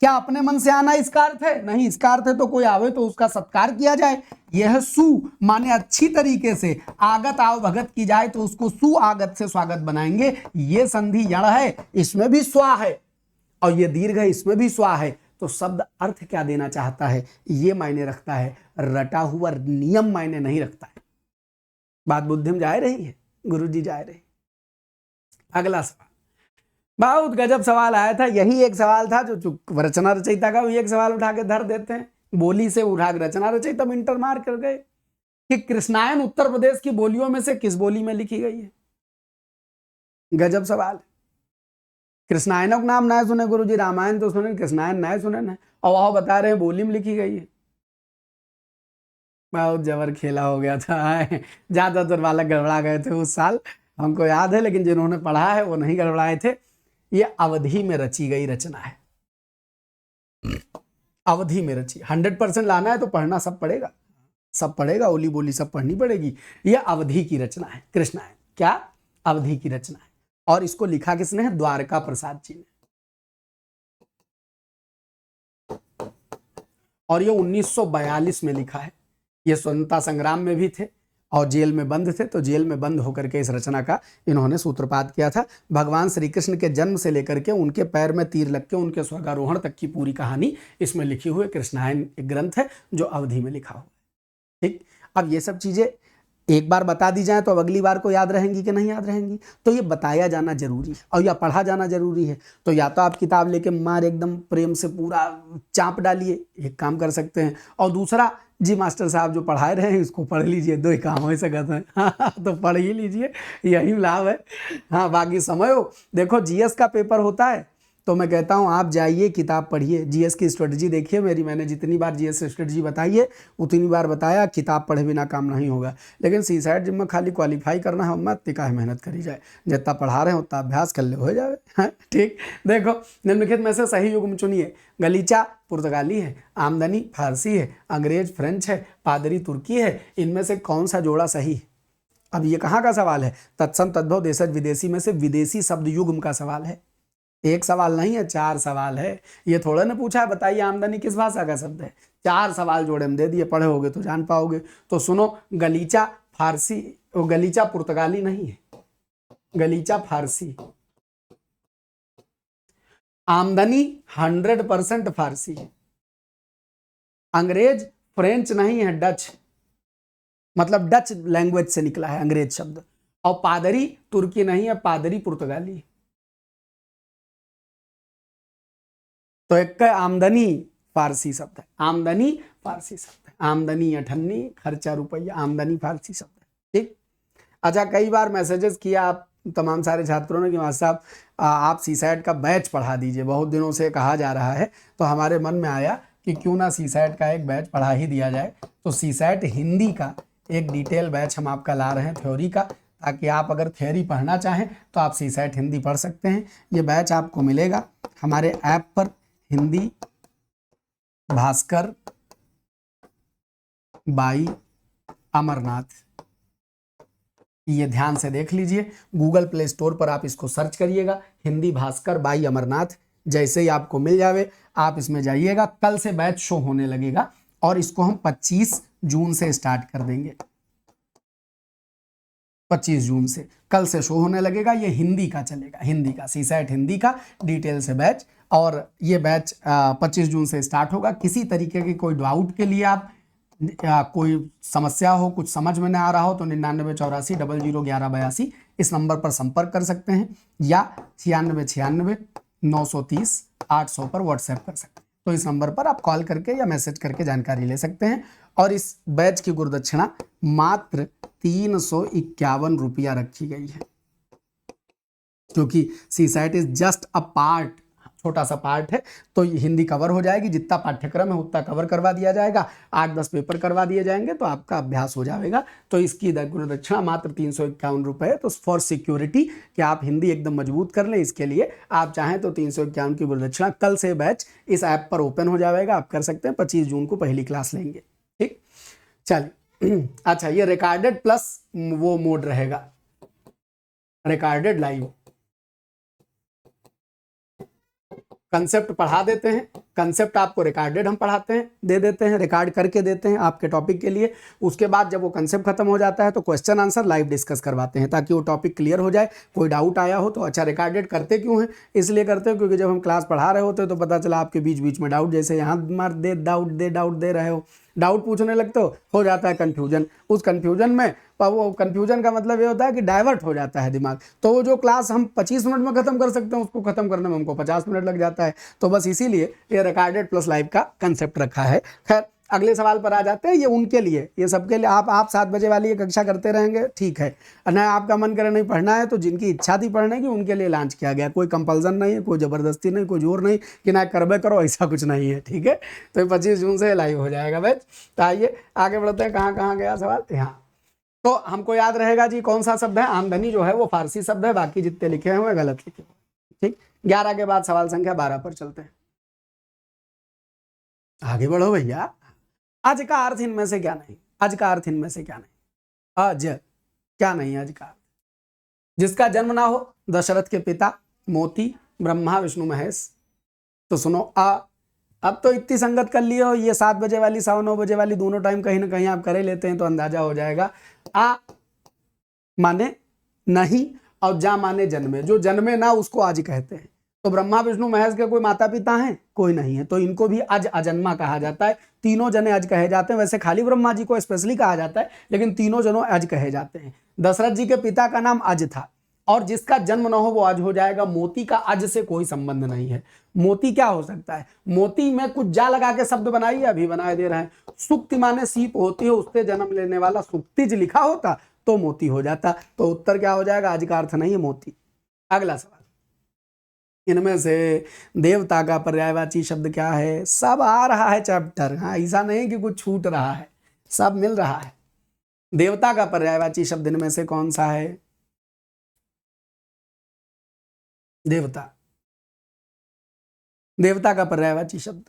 क्या अपने मन से आना इसका अर्थ है? नहीं, इसका अर्थ है तो कोई आवे तो उसका सत्कार किया जाए। यह सु माने अच्छी तरीके से, आगत आव भगत की जाए तो उसको सु आगत से स्वागत बनाएंगे। ये संधि यण है, इसमें भी स्वा है, और ये दीर्घ है, इसमें भी स्वा है। तो शब्द अर्थ क्या देना चाहता है ये मायने रखता है, रटा हुआ नियम मायने नहीं रखता है। बात बुद्धि में जा रही है? गुरुजी जा रहे। अगला सवाल, बहुत गजब सवाल आया था। यही एक सवाल था जो रचना रचयिता का भी एक सवाल उठा के धर देते हैं, बोली से उठा के रचना रचयिता में इंटर मार कर गए कि कृष्णायन उत्तर प्रदेश की बोलियों में से किस बोली में लिखी गई है? गजब सवाल। कृष्णायनों का नाम ना सुने गुरुजी, रामायण तो सुने, कृष्णायन ना सुने ना, और वह बता रहे हैं बोली में लिखी गई है। बहुत जबर खेला हो गया था, ज्यादातर बालक गड़बड़ा गए थे उस साल, हमको याद है, लेकिन जिन्होंने पढ़ा है वो नहीं गड़बड़ाए थे। ये अवधि में रची गई रचना है, अवधि में रची। 100% लाना है तो पढ़ना सब पड़ेगा, सब पढ़ेगा, ओली बोली सब पढ़नी पड़ेगी। ये अवधि की रचना है, कृष्णायन क्या अवधि की रचना है। और इसको लिखा किसने है? द्वारका प्रसाद जी ने। और ये 1942 में लिखा है। ये स्वतंत्रता संग्राम में भी थे और जेल में बंद थे, तो जेल में बंद होकर के इस रचना का इन्होंने सूत्रपात किया था। भगवान श्री कृष्ण के जन्म से लेकर के उनके पैर में तीर लग के उनके स्वर्गारोहण तक की पूरी कहानी इसमें लिखी हुई कृष्णायन एक ग्रंथ है जो अवधि में लिखा हुआ है। ठीक, अब ये सब चीजें एक बार बता दी जाए तो अब अगली बार को याद रहेंगी कि नहीं याद रहेंगी? तो ये बताया जाना जरूरी है और या पढ़ा जाना जरूरी है। तो या तो आप किताब लेके मार एकदम प्रेम से पूरा चाप डालिए, एक काम कर सकते हैं, और दूसरा जी मास्टर साहब जो पढ़ा रहे हैं इसको पढ़ लीजिए, दो ही काम हो सकते हैं। हाँ, तो पढ़ ही लीजिए, यही लाभ है। हाँ, बाकी समय हो, देखो जीएस का पेपर होता है तो मैं कहता हूँ आप जाइए किताब पढ़िए, जीएस की स्ट्रेटजी देखिए मेरी, मैंने जितनी बार जीएस स्ट्रेटजी बताई है उतनी बार बताया, किताब पढ़े बिना काम नहीं होगा। लेकिन सी साइड जिम्मे खाली क्वालिफाई करना है, मत तिकाह मेहनत करी जाए, जितना पढ़ा रहे हो उतना अभ्यास कर ले हो जाए। हाँ ठीक, देखो निम्नलिखित में से सही युग्म चुनिए। गलीचा पुर्तगाली है, आमदनी फारसी है, अंग्रेज फ्रेंच है, पादरी तुर्की है, इनमें से कौन सा जोड़ा सही है? अब ये कहाँ का सवाल है? तत्सम तद्भव देशज विदेशी में से विदेशी शब्द युग्म का सवाल है। एक सवाल नहीं है, 4 सवाल है। ये थोड़ा ना पूछा है बताइए आमदनी किस भाषा का शब्द है, 4 सवाल जोड़े हम दे दिए, पढ़े होगे तो जान पाओगे। तो सुनो, गलीचा फारसी, गलीचा पुर्तगाली नहीं है, गलीचा फारसी। आमदनी 100% फारसी है। अंग्रेज फ्रेंच नहीं है, डच, मतलब डच लैंग्वेज से निकला है अंग्रेज शब्द। और पादरी तुर्की नहीं है, पादरी पुर्तगाली। तो एक का आमदनी फारसी शब्द है, आमदनी फारसी शब्द है, आमदनी अठन्नी, खर्चा रुपया, आमदनी फारसी शब्द है। ठीक। अच्छा, कई बार मैसेजेस किया आप तमाम सारे छात्रों ने कि मास्टर साहब आप सीसैट का बैच पढ़ा दीजिए, बहुत दिनों से कहा जा रहा है, तो हमारे मन में आया कि क्यों ना सीसैट का एक बैच पढ़ा ही दिया जाए। तो सीसैट हिंदी का एक डिटेल बैच हम आपका ला रहे हैं थ्योरी का, ताकि आप अगर थ्योरी पढ़ना चाहें तो आप सीसैट हिंदी पढ़ सकते हैं। ये बैच आपको मिलेगा हमारे ऐप पर, हिंदी भास्कर बाई अमरनाथ। ये ध्यान से देख लीजिए, गूगल प्ले स्टोर पर आप इसको सर्च करिएगा, हिंदी भास्कर बाई अमरनाथ। जैसे ही आपको मिल जावे आप इसमें जाइएगा। कल से बैच शो होने लगेगा और इसको हम 25 जून से स्टार्ट कर देंगे। 25 जून से कल से शो होने लगेगा। ये हिंदी का चलेगा, हिंदी का सीसैट हिंदी का डिटेल से बैच, और ये बैच 25 जून से स्टार्ट होगा। किसी तरीके की कोई डाउट के लिए आप कोई समस्या हो, कुछ समझ में ना आ रहा हो तो 9984 001182 इस नंबर पर संपर्क कर सकते हैं, या 9696 930 800 पर व्हाट्सएप कर सकते हैं। तो इस नंबर पर आप कॉल करके या मैसेज करके जानकारी ले सकते हैं। और इस बैच की गुरुदक्षिणा मात्र 351 रुपया रखी गई है, क्योंकि CSAT is just a part, छोटा सा पार्ट है। तो हिंदी कवर हो जाएगी, जितना पाठ्यक्रम है उतना कवर करवा दिया जाएगा, 8-10 पेपर करवा दिए जाएंगे तो आपका अभ्यास हो जाएगा। तो इसकी गुरुदक्षिणा मात्र 351 रुपये। तो फॉर सिक्योरिटी कि आप हिंदी एकदम मजबूत कर लें, इसके लिए आप चाहें तो 351 की गुरुदक्षिणा। कल से बैच इस ऐप पर ओपन हो जाएगा, आप कर सकते हैं। 25 जून को पहली क्लास लेंगे। ठीक, चलिए। अच्छा, ये रिकॉर्डेड प्लस वो मोड रहेगा, रिकॉर्डेड लाइव। कंसेप्ट पढ़ा देते हैं, कंसेप्ट आपको रिकॉर्डेड हम पढ़ाते हैं, दे देते हैं, रिकॉर्ड करके देते हैं आपके टॉपिक के लिए। उसके बाद जब वो कंसेप्ट खत्म हो जाता है तो क्वेश्चन आंसर लाइव डिस्कस करवाते हैं, ताकि वो टॉपिक क्लियर हो जाए। कोई डाउट आया हो तो, अच्छा रिकॉर्डेड करते क्यों हैं? इसलिए करते हो क्योंकि जब हम क्लास पढ़ा रहे होते हैं तो पता चला आपके बीच बीच में डाउट, जैसे यहाँ मार दे डाउट दे रहे हो, डाउट पूछने लगते हो जाता है कन्फ्यूजन। उस कन्फ्यूजन में, वो कन्फ्यूजन का मतलब ये होता है कि डाइवर्ट हो जाता है दिमाग। तो वो जो क्लास हम 25 मिनट में खत्म कर सकते हैं, उसको खत्म करने में हमको 50 मिनट लग जाता है। तो बस इसीलिए ये रिकॉर्डेड प्लस लाइव का कंसेप्ट रखा है। खैर, अगले सवाल पर आ जाते हैं। ये उनके लिए, ये सबके लिए। आप 7 बजे वाली ये कक्षा करते रहेंगे, ठीक है। ना आपका मन करे नहीं पढ़ना है, तो जिनकी इच्छा थी पढ़ने की उनके लिए लॉन्च किया गया। कोई कंपल्सन नहीं है, कोई ज़बरदस्ती नहीं, कोई जोर नहीं कि ना करबे करो, ऐसा कुछ नहीं है। ठीक है, तो 25 जून से लाइव हो जाएगा बैच। तो आइए आगे बढ़ते हैं। कहाँ गया सवाल? यहाँ। तो हमको याद रहेगा जी कौन सा शब्द है? आमदनी जो है वो फारसी शब्द है, बाकी जितने लिखे हुए गलत लिखे हुए। ठीक, 11 के बाद सवाल संख्या 12 पर चलते हैं। आगे बढ़ो भैया। आज का अर्थ इनमें से क्या नहीं? आज का अर्थ इनमें से क्या नहीं? आज क्या नहीं? आज का जिसका जन्म ना हो, दशरथ के पिता, मोती, ब्रह्मा विष्णु महेश। तो सुनो, अब तो इतनी संगत कर लियो, ये 7 बजे वाली 9:15 बजे वाली दोनों टाइम कहीं ना कहीं आप करे लेते हैं तो अंदाजा हो जाएगा। आ माने नहीं और जा माने जन्मे। जो जन्मे ना उसको आज कहते हैं। तो ब्रह्मा विष्णु महेश के कोई माता पिता हैं? कोई नहीं है, तो इनको भी अज अजन्मा कहा जाता है। तीनों जने अज कहे जाते हैं। वैसे खाली ब्रह्मा जी को स्पेशली कहा जाता है, लेकिन तीनों जनों अज कहे जाते हैं। दशरथ जी के पिता का नाम अज था, और जिसका जन्म न हो वो अज हो जाएगा। मोती का अज से कोई संबंध नहीं है। मोती क्या हो सकता है? मोती में कुछ जा लगा के शब्द बनाइए, अभी बनाए दे रहे हैं। सुक्ति माने सीप होती है, उससे जन्म लेने वाला सुक्तिज लिखा होता तो मोती हो जाता। तो उत्तर क्या हो जाएगा? आज का अर्थ नहीं है मोती। अगला सवाल, इनमें से देवता का पर्यायवाची शब्द क्या है? सब आ रहा है चैप्टर, हाँ, ऐसा नहीं कि कुछ छूट रहा है, सब मिल रहा है। देवता का पर्यायवाची शब्द इनमें से कौन सा है? देवता का पर्यायवाची शब्द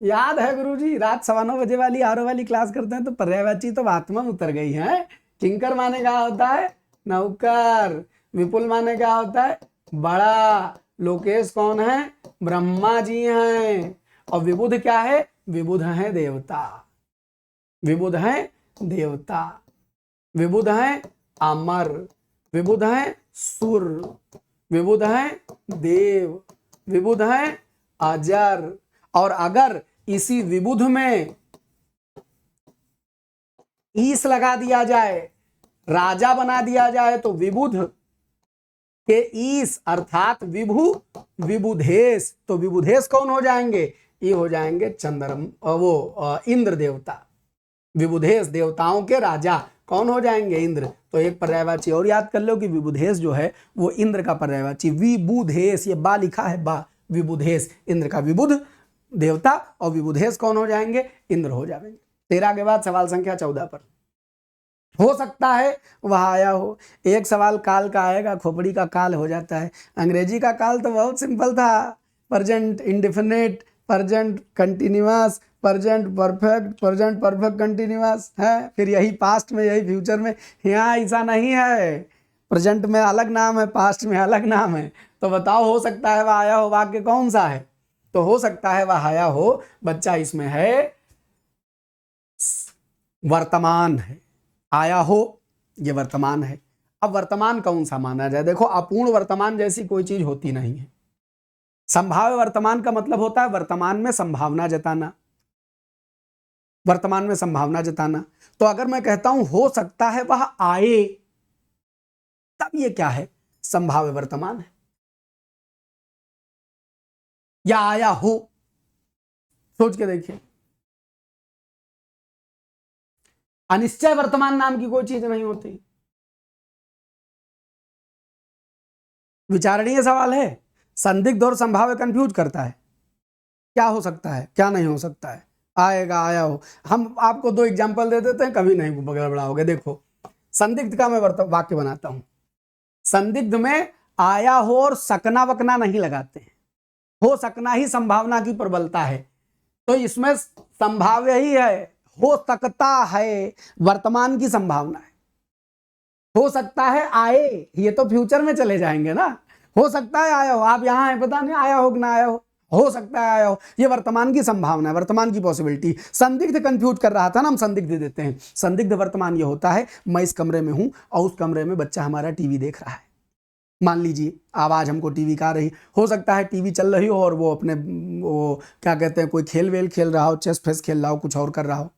याद है गुरुजी? रात 9:15 बजे वाली आरो वाली क्लास करते हैं तो पर्यायवाची तो आत्मा में उतर गई है। किंकर माने क्या होता है? नौकर। विपुल माने क्या होता है? बड़ा। लोकेश कौन है? ब्रह्मा जी हैं। और विबुध क्या है? विबुध है देवता। विबुध है देवता। विबुध है अमर। विबुध है सुर। विबुध है देव। विबुध है अजर। और अगर इसी विबुध में ईस लगा दिया जाए, राजा बना दिया जाए, तो विबुध के ईस अर्थात विभु विबुधेश। तो विबुधेश कौन हो जाएंगे? ये हो जाएंगे इंद्र देवता। विबुधेश देवताओं के राजा कौन हो जाएंगे? इंद्र। तो एक पर्यायवाची और याद कर लो कि विबुधेश जो है वो इंद्र का पर्यायवाची। विबुधेश, ये बा लिखा है, बा, विबुधेश, इंद्र का विबुध देवता, और विबुधेश कौन हो जाएंगे? इंद्र हो जाएंगे। 13 के बाद सवाल संख्या 14 पर। हो सकता है वह आया हो। एक सवाल काल का आएगा, खोपड़ी का काल हो जाता है। अंग्रेजी का काल तो बहुत सिंपल था, present indefinite, present continuous, present perfect, present perfect continuous है, फिर यही पास्ट में, यही फ्यूचर में। यहाँ ऐसा नहीं है, प्रेजेंट में अलग नाम है, पास्ट में अलग नाम है। तो बताओ, हो सकता है वह आया हो, वाक्य कौन सा है? तो हो सकता है वह आया हो बच्चा, इसमें है वर्तमान है। आया हो ये वर्तमान है। अब वर्तमान कौन सा माना जाए? देखो, अपूर्ण वर्तमान जैसी कोई चीज होती नहीं है। संभाव्य वर्तमान का मतलब होता है वर्तमान में संभावना जताना, वर्तमान में संभावना जताना। तो अगर मैं कहता हूं हो सकता है वह आए, तब ये क्या है? संभाव्य वर्तमान है। या आया हो, सोच के देखिए। अनिश्चय वर्तमान नाम की कोई चीज नहीं होती। विचारणीय सवाल है। संदिग्ध और संभाव्य कंफ्यूज करता है। क्या हो सकता है, क्या नहीं हो सकता है, आएगा, आया हो। हम आपको 2 एग्जाम्पल दे देते हैं, कभी नहीं गड़बड़ाओगे। देखो, संदिग्ध का मैं वाक्य बनाता हूं। संदिग्ध में आया हो और सकना वकना नहीं लगाते हैं, हो सकना ही संभावना की प्रबलता है। तो इसमें संभाव्य ही है, हो सकता है, वर्तमान की संभावना है। हो सकता है आए, ये तो फ्यूचर में चले जाएंगे ना। हो सकता है आया हो, आप यहां है, पता नहीं आया हो कि ना आया हो सकता है आया हो, ये वर्तमान की संभावना है, वर्तमान की पॉसिबिलिटी। संदिग्ध कंफ्यूज कर रहा था ना, हम संदिग्ध देते हैं। संदिग्ध वर्तमान ये होता है, मैं इस कमरे में हूं और उस कमरे में बच्चा हमारा टीवी देख रहा है। मान लीजिए आवाज हमको टीवी का आ रही, हो सकता है टीवी चल रही हो और वो अपने वो क्या कहते हैं, कोई खेल वेल खेल रहा हो, चेस फेस खेल रहा हो, कुछ और कर रहा हो।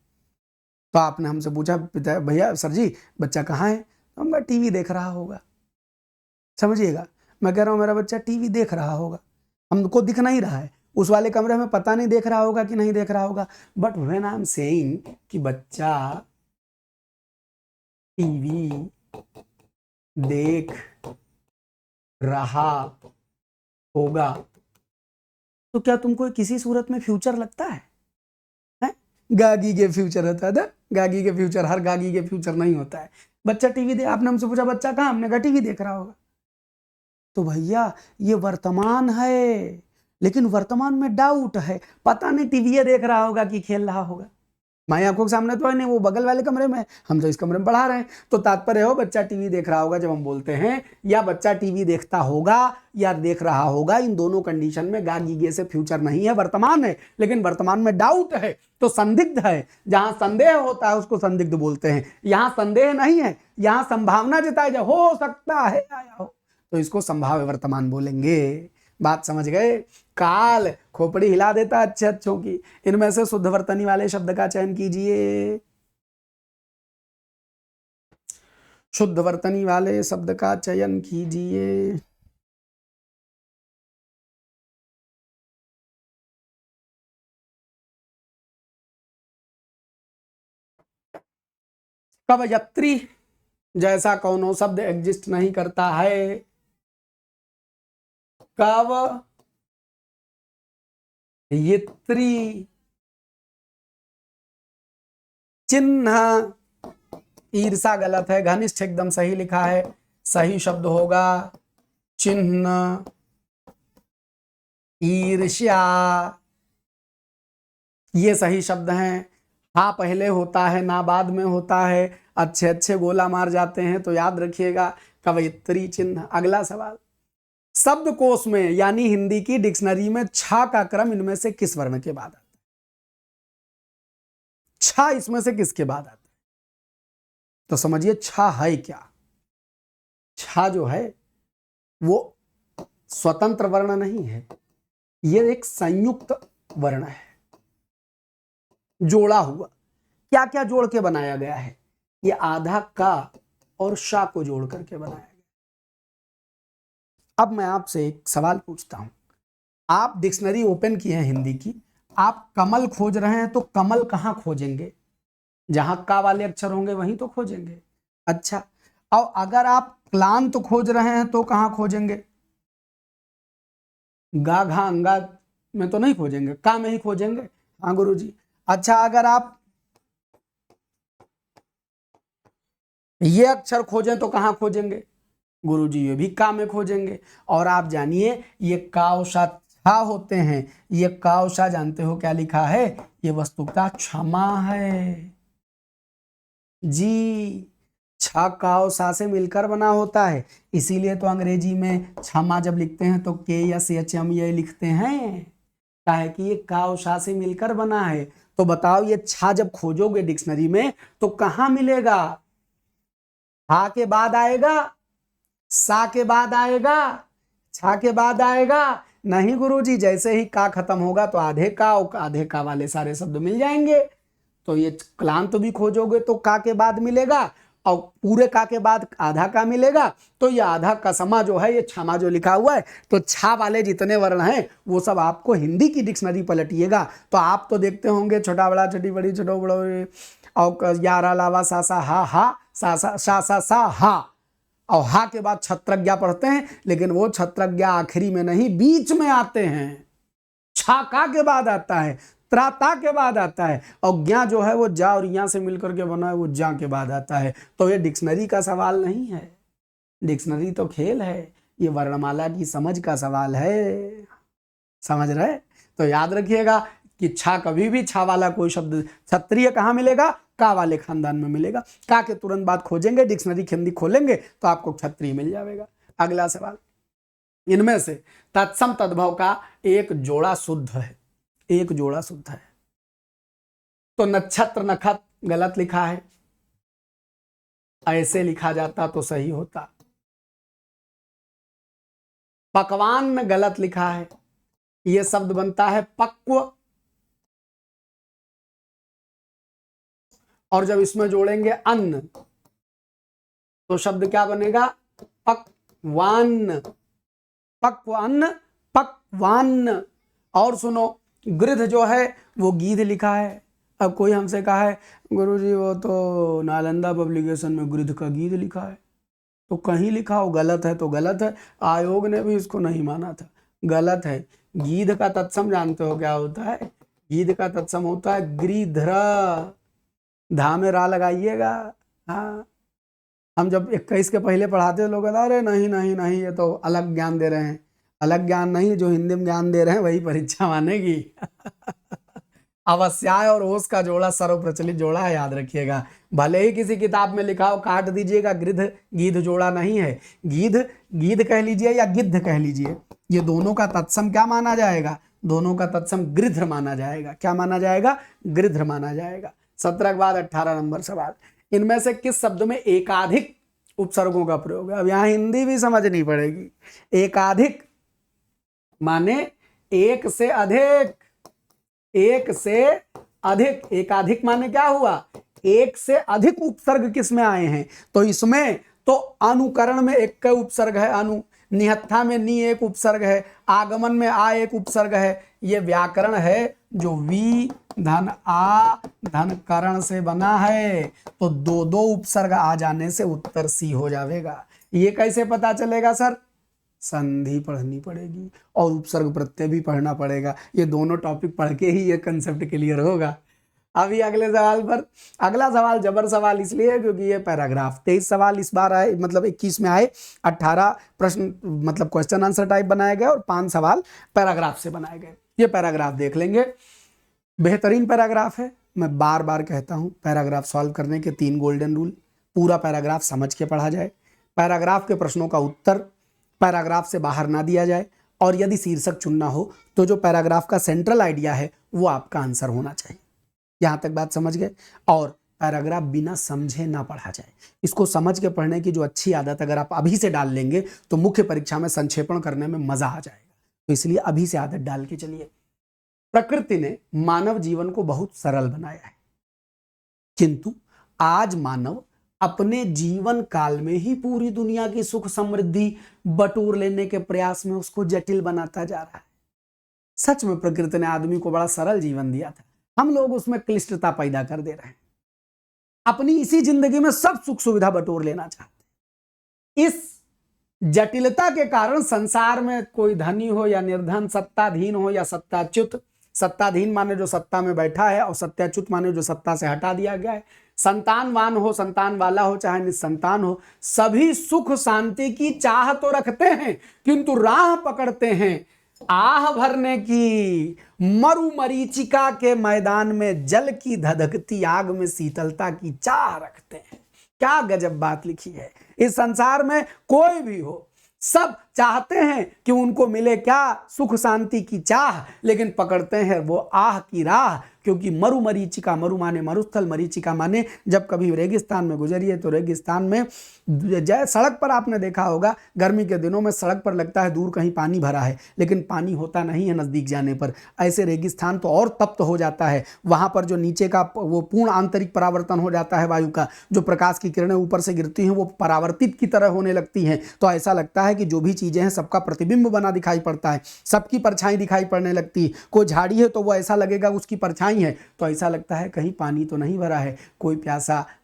तो आपने हमसे पूछा, पिता भैया सर जी बच्चा कहाँ है? तो हम टीवी देख रहा होगा। समझिएगा, मैं कह रहा हूँ मेरा बच्चा टीवी देख रहा होगा, हमको दिख नहीं रहा है। उस वाले कमरे में पता नहीं देख रहा होगा कि नहीं देख रहा होगा। But when I am saying कि बच्चा टीवी देख रहा होगा, तो क्या तुमको किसी सूरत में फ्यूचर लगता है? गागी के फ्यूचर होता था, गागी के फ्यूचर, हर गागी के फ्यूचर नहीं होता है। बच्चा टीवी दे, आपने हमसे पूछा बच्चा कहाँ, हमने कहा टीवी देख रहा होगा। तो भैया ये वर्तमान है, लेकिन वर्तमान में डाउट है, पता नहीं टीवी देख रहा होगा कि खेल रहा होगा। माई आंखों के सामने तो है नहीं, वो बगल वाले कमरे में, हम तो इस कमरे में पढ़ा रहे हैं। तो तात्पर्य हो बच्चा टीवी देख रहा होगा जब हम बोलते हैं, या बच्चा टीवी देखता होगा या देख रहा होगा, इन दोनों कंडीशन में गागी गे से फ्यूचर नहीं है, वर्तमान है, लेकिन वर्तमान में डाउट है तो संदिग्ध है। जहां संदेह होता है उसको संदिग्ध बोलते हैं, यहां संदेह नहीं है, यहां संभावना जताई जा, हो सकता है आया हो, तो इसको संभाव्य वर्तमान बोलेंगे। बात समझ गए? काल खोपड़ी हिला देता अच्छे अच्छों की। इनमें से शुद्ध वर्तनी वाले शब्द का चयन कीजिए। शुद्ध वर्तनी वाले शब्द का चयन कीजिए। कवयत्री जैसा कौनो शब्द एग्जिस्ट नहीं करता है। कवयत्री चिन्ह, ईर्षा गलत है, घनिष्ठ एकदम सही लिखा है। सही शब्द होगा चिन्ह ईर्ष्या, ये सही शब्द हैं। हा पहले होता है ना बाद में होता है, अच्छे अच्छे गोला मार जाते हैं, तो याद रखिएगा कवयित्री चिन्ह। अगला सवाल, शब्दकोश में यानी हिंदी की डिक्शनरी में छा का क्रम इनमें से किस वर्ण के बाद आता है? छा इसमें से किसके बाद आता है? तो समझिए छा है क्या। छा जो है वो स्वतंत्र वर्ण नहीं है, ये एक संयुक्त वर्ण है, जोड़ा हुआ। क्या क्या जोड़ के बनाया गया है? ये आधा का और शा को जोड़ करके बनाया गया। अब मैं आपसे एक सवाल पूछता हूं, आप डिक्शनरी ओपन किए हैं हिंदी की, आप कमल खोज रहे हैं तो कमल कहाँ खोजेंगे? जहां का वाले अक्षर होंगे वहीं तो खोजेंगे। अच्छा, और अगर आप क्लांत खोज रहे हैं तो कहाँ खोजेंगे? गा घा अंगा में तो नहीं खोजेंगे, का में ही खोजेंगे। हाँ गुरुजी। अच्छा, अगर आप ये अक्षर खोजें तो कहाँ खोजेंगे? गुरुजी ये भी का में खोजेंगे। और आप जानिए ये काउशा छा होते हैं, ये काउशा जानते हो क्या लिखा है? ये वस्तुतः क्षमा है जी। छा काव सा से मिलकर बना होता है, इसीलिए तो अंग्रेजी में क्षमा जब लिखते हैं तो के या सी एच एम ये लिखते हैं, क्या है कि ये काव सा से मिलकर बना है। तो बताओ ये छा जब खोजोगे डिक्शनरी में तो कहां मिलेगा? हा के बाद आएगा, सा के बाद आएगा, छा के बाद आएगा? नहीं गुरुजी, जैसे ही का खत्म होगा तो आधे का और आधे का वाले सारे शब्द मिल जाएंगे। तो ये क्लांत भी खोजोगे तो का के बाद मिलेगा और पूरे का के बाद आधा का मिलेगा। तो ये आधा कसमा जो है, ये क्षमा जो लिखा हुआ है, तो छा वाले जितने वर्ण हैं वो सब आपको हिंदी की डिक्शनरी पलटिएगा तो आप तो देखते होंगे छोटा बड़ा छोटी बड़ी छोटो बड़ो और यारा लावा सा सा हा सा सा सा हा, और हा के बाद छत्रज्ञा पढ़ते हैं, लेकिन वो छत्रज्ञा आखिरी में नहीं बीच में आते हैं। छाका के बाद आता है, त्राता के बाद आता है, और ज्ञा जो है वो जा और या से मिलकर के बना है, वो जा के बाद आता है। तो ये डिक्शनरी का सवाल नहीं है, डिक्शनरी तो खेल है, ये वर्णमाला की समझ का सवाल है। समझ रहे? तो याद रखिएगा कि छा कभी भी छा वाला कोई शब्द क्षत्रिय कहाँ मिलेगा? का वाले खानदान में मिलेगा। का के तुरंत बाद खोजेंगे, डिक्शनरी हिंदी खोलेंगे तो आपको क्षत्रिय मिल जाएगा। अगला सवाल, इनमें से तत्सम तद्भव का एक जोड़ा शुद्ध है, एक जोड़ा शुद्ध है। तो नक्षत्र नखत गलत लिखा है, ऐसे लिखा जाता तो सही होता। पकवान में गलत लिखा है, यह शब्द बनता है पक्व, और जब इसमें जोड़ेंगे अन्न तो शब्द क्या बनेगा? पकवान, पक्वान, पकवान। और सुनो, गृध जो है वो गीध लिखा है। अब कोई हमसे कहा है गुरुजी वो तो नालंदा पब्लिकेशन में गृध का गीध लिखा है, तो कहीं लिखा हो गलत है तो गलत है, आयोग ने भी इसको नहीं माना था, गलत है। गीध का तत्सम जानते हो क्या होता है? गीध का तत्सम होता है गिरिध्र, धा में रा लगाइएगा। हाँ, हम जब 21 के पहले पढ़ाते लोग अरे नहीं नहीं नहीं ये तो अलग ज्ञान दे रहे हैं, अलग ज्ञान नहीं, जो हिंदी में ज्ञान दे रहे हैं वही परीक्षा मानेगी। अवस्याय और ओस का जोड़ा सर्व प्रचलित जोड़ा है, याद रखिएगा। भले ही किसी किताब में लिखा हो काट दीजिएगा, गिद्ध गीध जोड़ा नहीं है, गीध गीध कह लीजिए या गिद्ध कह लीजिए, ये दोनों का तत्सम क्या माना जाएगा? दोनों का तत्सम गृध्र माना जाएगा। क्या माना जाएगा? गृध्र माना जाएगा। 17 के बाद 18 नंबर सवाल, इनमें से किस शब्द में एकाधिक उपसर्गों का प्रयोग है? अब यहां हिंदी भी समझनी पड़ेगी। एकाधिक माने एक से अधिक, एक से अधिक, एकाधिक माने क्या हुआ? एक से अधिक उपसर्ग किसमें आए हैं? तो इसमें तो अनुकरण में एक का उपसर्ग है अनु, निहत्था में नी एक उपसर्ग है, आगमन में आ एक उपसर्ग है। ये व्याकरण है जो वी धन आ धन करण से बना है, तो दो दो उपसर्ग आ जाने से उत्तर सी हो जाएगा। ये कैसे पता चलेगा सर? संधि पढ़नी पड़ेगी और उपसर्ग प्रत्यय भी पढ़ना पड़ेगा। ये दोनों टॉपिक पढ़ के ही ये कंसेप्ट क्लियर होगा। अभी अगले सवाल पर, अगला सवाल जबर सवाल इसलिए है क्योंकि ये पैराग्राफ 23 सवाल इस बार आए, मतलब 21 में आए, 18 प्रश्न मतलब क्वेश्चन आंसर टाइप बनाए गए और 5 सवाल पैराग्राफ से बनाए गए। ये पैराग्राफ देख लेंगे, बेहतरीन पैराग्राफ है। मैं बार बार कहता हूं पैराग्राफ सॉल्व करने के 3 गोल्डन रूल, पूरा पैराग्राफ समझ के पढ़ा जाए, पैराग्राफ के प्रश्नों का उत्तर पैराग्राफ से बाहर ना दिया जाए, और यदि शीर्षक चुनना हो तो जो पैराग्राफ का सेंट्रल आइडिया है वो आपका आंसर होना चाहिए। यहां तक बात समझ गए? और पैराग्राफ बिना समझे ना पढ़ा जाए, इसको समझ के पढ़ने की जो अच्छी आदत अगर आप अभी से डाल लेंगे तो मुख्य परीक्षा में संक्षेपण करने में मजा आ जाएगा। तो इसलिए अभी से आदत डाल के चलिए। प्रकृति ने मानव जीवन को बहुत सरल बनाया है, किंतु आज मानव अपने जीवन काल में ही पूरी दुनिया की सुख समृद्धि बटोर लेने के प्रयास में उसको जटिल बनाता जा रहा है। सच में प्रकृति ने आदमी को बड़ा सरल जीवन दिया था, हम लोग उसमें क्लिष्टता पैदा कर दे रहे हैं। अपनी इसी जिंदगी में सब सुख सुविधा बटोर लेना चाहते हैं। इस जटिलता के कारण संसार में कोई धनी हो या निर्धन, सत्ताधीन हो या सत्ताच्युत, सत्ताधीन माने जो सत्ता में बैठा है, और सत्याच्युत माने जो सत्ता से हटा दिया गया है, संतानवान हो, संतान वाला हो, चाहे निसंतान हो, सभी सुख शांति की चाह तो रखते हैं, किंतु राह पकड़ते हैं आह भरने की। मरुमरीचिका के मैदान में जल की धधकती आग में शीतलता की चाह रखते हैं। क्या गजब बात लिखी है। इस संसार में कोई भी हो, सब चाहते हैं कि उनको मिले क्या, सुख शांति की चाह, लेकिन पकड़ते हैं वो आह की राह, क्योंकि मरुमरीचिका, मरु माने मरुस्थल, मरीचिका माने जब कभी रेगिस्तान में गुजरिए तो रेगिस्तान में जय सड़क पर आपने देखा होगा, गर्मी के दिनों में सड़क पर लगता है दूर कहीं पानी भरा है, लेकिन पानी होता नहीं है नजदीक जाने पर। ऐसे रेगिस्तान तो और तप्त हो जाता है, वहां पर जो नीचे का वो पूर्ण आंतरिक परावर्तन हो जाता है वायु का, जो प्रकाश की किरणें ऊपर से गिरती हैं वो परावर्तित की तरह होने लगती हैं। तो ऐसा लगता है कि जो भी चीजें हैं सबका प्रतिबिंब बना दिखाई पड़ता है, सबकी परछाई दिखाई पड़ने लगती है। कोई झाड़ी है तो वो ऐसा लगेगा उसकी परछाई है, तो ऐसा लगता है कहीं पानी तो नहीं भरा है।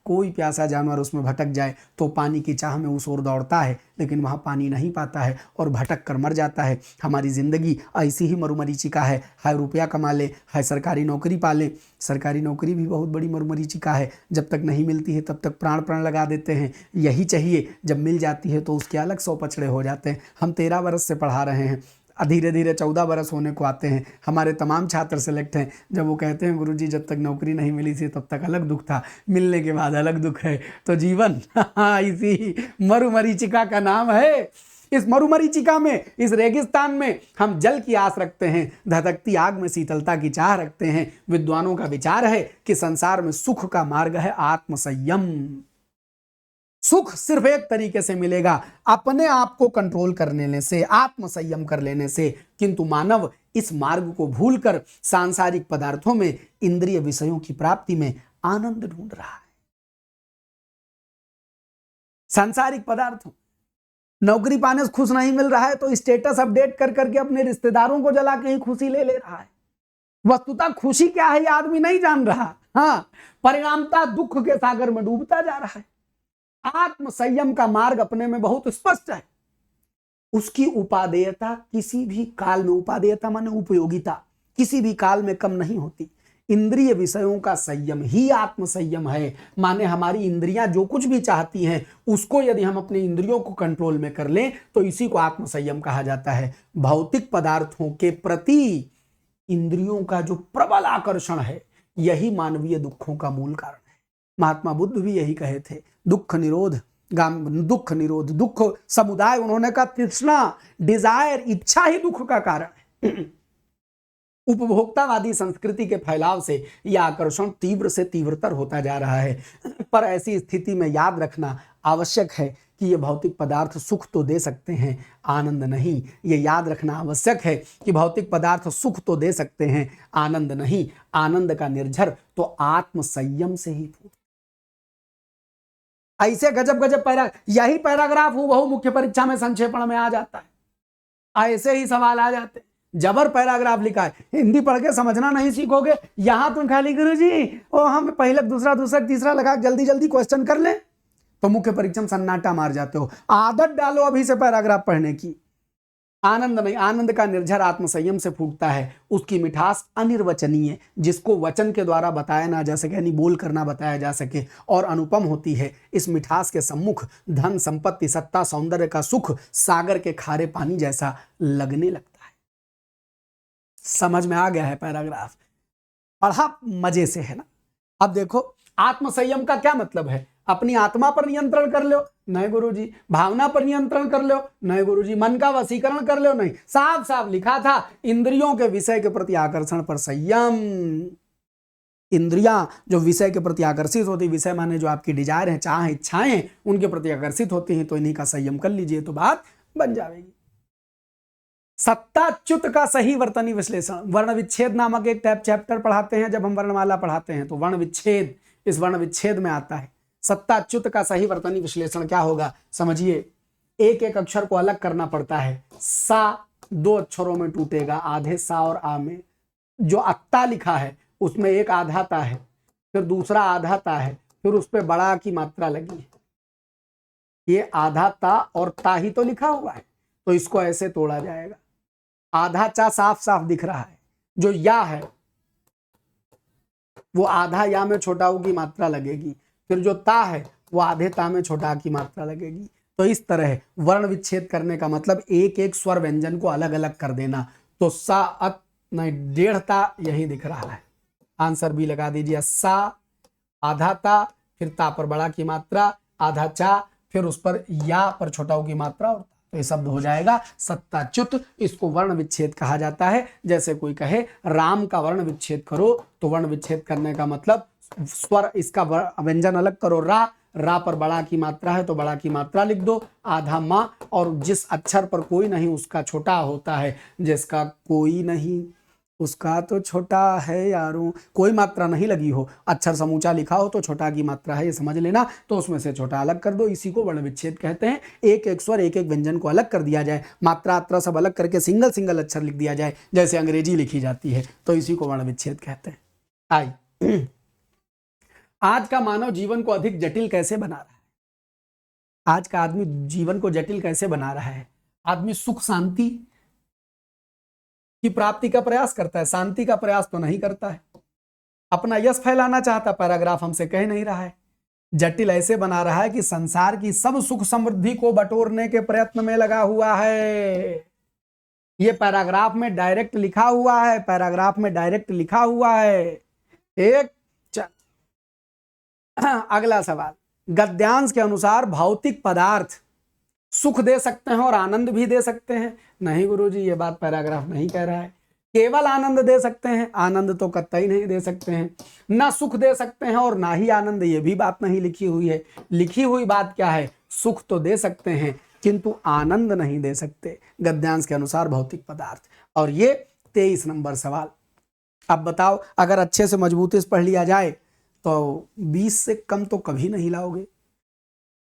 कोई प्यासा जानवर उसमें भटक जाए तो पानी की चाह में उस ओर दौड़ता है, लेकिन वहाँ पानी नहीं पाता है और भटक कर मर जाता है। हमारी ज़िंदगी ऐसी ही मरुमरीचिका है रुपया कमा ले, है सरकारी नौकरी पा ले। सरकारी नौकरी भी बहुत बड़ी मरुमरीचिका है, जब तक नहीं मिलती है तब तक प्राण लगा देते हैं, यही चाहिए, जब मिल जाती है तो उसके अलग 100 पचड़े हो जाते हैं। हम 13 बरस से पढ़ा रहे हैं, धीरे धीरे 14 बरस होने को आते हैं, हमारे तमाम छात्र सेलेक्ट हैं। जब वो कहते हैं गुरुजी जब तक नौकरी नहीं मिली थी तब तक अलग दुख था, मिलने के बाद अलग दुख है। तो जीवन इसी मरुमरीचिका का नाम है। इस मरुमरीचिका में, इस रेगिस्तान में हम जल की आस रखते हैं, धधकती आग में शीतलता की चाह रखते हैं। विद्वानों का विचार है कि संसार में सुख का मार्ग है आत्मसंयम। सुख सिर्फ एक तरीके से मिलेगा, अपने आप को कंट्रोल कर लेने से, आत्मसंयम कर लेने से। किंतु मानव इस मार्ग को भूलकर सांसारिक पदार्थों में, इंद्रिय विषयों की प्राप्ति में आनंद ढूंढ रहा है। सांसारिक पदार्थों, नौकरी पाने से खुश नहीं मिल रहा है तो स्टेटस अपडेट कर करके अपने रिश्तेदारों को जला के ही खुशी ले रहा है। वस्तुतः खुशी क्या है ये आदमी नहीं जान रहा। हाँ, परिणामता दुख के सागर में डूबता जा रहा है। आत्म संयम का मार्ग अपने में बहुत स्पष्ट है। उसकी उपादेयता किसी भी काल में, उपादेयता माने उपयोगिता, किसी भी काल में कम नहीं होती। इंद्रिय विषयों का संयम ही आत्म संयम है। माने हमारी इंद्रियां जो कुछ भी चाहती हैं उसको यदि हम अपने इंद्रियों को कंट्रोल में कर लें तो इसी को आत्म संयम कहा जाता है। भौतिक पदार्थों के प्रति इंद्रियों का जो प्रबल आकर्षण है यही मानवीय दुखों का मूल कारण है। महात्मा बुद्ध भी यही कहे थे, दुख निरोध, दुख समुदाय। उन्होंने कहा तृष्णा, डिजायर, इच्छा ही दुख का कारण है। उपभोक्तावादी संस्कृति के फैलाव से यह आकर्षण तीव्र से तीव्रतर होता जा रहा है। पर ऐसी स्थिति में याद रखना आवश्यक है कि ये भौतिक पदार्थ सुख तो दे सकते हैं, आनंद नहीं। ये याद रखना आवश्यक है कि भौतिक पदार्थ सुख तो दे सकते हैं, आनंद नहीं। आनंद का निर्झर तो आत्म संयम से ही फूट। ऐसे गजब यही पैराग्राफ हूबहू मुख्य परीक्षा में संक्षेपण में आ जाता है। ऐसे ही सवाल आ जाते हैं। जबर पैराग्राफ लिखा है, हिंदी पढ़ के समझना नहीं सीखोगे। यहां तुम खाली गुरुजी ओ हम पहले दूसरा तीसरा लगा जल्दी जल्दी क्वेश्चन कर ले तो मुख्य परीक्षा में सन्नाटा मार जाते हो। आदत डालो अभी से पैराग्राफ पढ़ने की। आनंद नहीं, आनंद का निर्झर आत्मसंयम से फूटता है। उसकी मिठास अनिर्वचनीय, जिसको वचन के द्वारा बताया ना जा सके, यानी बोल करना बताया जा सके, और अनुपम होती है। इस मिठास के सम्मुख धन संपत्ति सत्ता सौंदर्य का सुख सागर के खारे पानी जैसा लगने लगता है। समझ में आ गया है पैराग्राफ? पढ़ा मजे से है ना? अब देखो आत्मसंयम का क्या मतलब है। अपनी आत्मा पर नियंत्रण कर लो, नहीं गुरुजी। भावना पर नियंत्रण कर लो, नहीं गुरुजी। मन का वशीकरण कर लो, नहीं। साफ साफ लिखा था इंद्रियों के विषय के प्रति आकर्षण पर संयम। इंद्रियां जो विषय के प्रति आकर्षित होती, विषय माने जो आपकी डिजायर है, चाह इच्छाएं, उनके प्रति आकर्षित होती हैं, तो इन्हीं का संयम कर लीजिए तो बात बन जाएगी। सत्ताच्युत का सही वर्तनी विश्लेषण, वर्ण विच्छेद नामक एक चैप्टर पढ़ाते हैं जब हम वर्णमाला पढ़ाते हैं, तो वर्ण विच्छेद इस वर्ण विच्छेद में आता है। सत्ताच्युत का सही वर्तनी विश्लेषण क्या होगा समझिए। एक एक अक्षर को अलग करना पड़ता है। सा दो अक्षरों में टूटेगा, आधे सा और आ में। जो अत्ता लिखा है उसमें एक आधा ता है, फिर दूसरा आधा ता है, फिर उस पर बड़ा की मात्रा लगी है। ये आधा ता और ता ही तो लिखा हुआ है, तो इसको ऐसे तोड़ा जाएगा। आधा चा साफ साफ दिख रहा है, जो या है वो आधा या में छोटा ऊ की मात्रा लगेगी, फिर जो ता है वो आधे ता में छोटा की मात्रा लगेगी। तो इस तरह वर्ण विच्छेद करने का मतलब एक एक स्वर व्यंजन को अलग अलग कर देना। तो सा अत नहीं, डेढ़ ता यही दिख रहा है, आंसर बी लगा दीजिए। सा आधा ता, फिर ता पर बड़ा की मात्रा, आधा चा, फिर उस पर या पर छोटा ऊ की मात्रा, और तो ये शब्द हो जाएगा सत्ताच्युत। इसको वर्ण विच्छेद कहा जाता है। जैसे कोई कहे राम का वर्ण विच्छेद करो, तो वर्ण विच्छेद करने का मतलब स्वर इसका व्यंजन अलग करो। रा पर बड़ा की मात्रा है तो बड़ा की मात्रा लिख दो, आधा माँ, और जिस अक्षर पर कोई नहीं उसका छोटा होता है, जिसका कोई नहीं उसका तो छोटा है यारों, कोई मात्रा नहीं लगी हो, अक्षर समूचा लिखा हो तो छोटा की मात्रा है, ये समझ लेना। तो उसमें से छोटा अलग कर दो, इसी को वर्ण विच्छेद कहते हैं। एक एक स्वर एक एक व्यंजन को अलग कर दिया जाए, मात्रा अत्रा सब अलग करके सिंगल सिंगल अक्षर लिख दिया जाए, जैसे अंग्रेजी लिखी जाती है, तो इसी को वर्ण विच्छेद कहते हैं। आई आज का मानव जीवन को अधिक जटिल कैसे बना रहा है? आज का आदमी जीवन को जटिल कैसे बना रहा है? आदमी सुख शांति की प्राप्ति का प्रयास करता है, शांति का प्रयास तो नहीं करता है। अपना यश फैलाना चाहता, पैराग्राफ हमसे कह नहीं रहा है। जटिल ऐसे बना रहा है कि संसार की सब सुख समृद्धि को बटोरने के प्रयत्न में लगा हुआ है। ये पैराग्राफ में डायरेक्ट लिखा हुआ है, पैराग्राफ में डायरेक्ट लिखा हुआ है। एक अगला सवाल, गद्यांश के अनुसार भौतिक पदार्थ सुख दे सकते हैं और आनंद भी दे सकते हैं? नहीं गुरुजी, ये बात पैराग्राफ नहीं कह रहा है। केवल आनंद दे सकते हैं, आनंद तो कतई नहीं दे सकते हैं। ना सुख दे सकते हैं और ना ही आनंद, ये भी बात नहीं लिखी हुई है। लिखी हुई बात क्या है? सुख तो दे सकते हैं किंतु आनंद नहीं दे सकते, गद्यांश के अनुसार भौतिक पदार्थ। और ये 23 नंबर सवाल। अब बताओ, अगर अच्छे से मजबूती से पढ़ लिया जाए तो 20 से कम तो कभी नहीं लाओगे।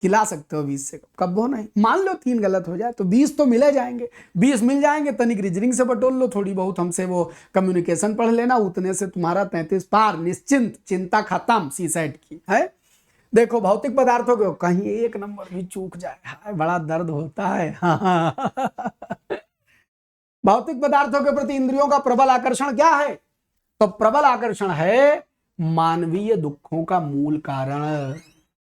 खिला सकते हो 20 से कम, कब हो नहीं। मान लो 3 गलत हो जाए तो 20 तो मिले जाएंगे, 20 मिल जाएंगे। तनिक रीजनिंग से बटोर लो, थोड़ी बहुत हमसे वो कम्युनिकेशन पढ़ लेना, उतने से तुम्हारा 33 पार, निश्चिंत, चिंता खत्म सी सेट की है। देखो भौतिक पदार्थों के कहीं एक नंबर भी चूक जाए, हाय बड़ा दर्द होता है। भौतिक पदार्थों के प्रति इंद्रियों का प्रबल आकर्षण क्या है? तो प्रबल आकर्षण है मानवीय दुखों का मूल कारण।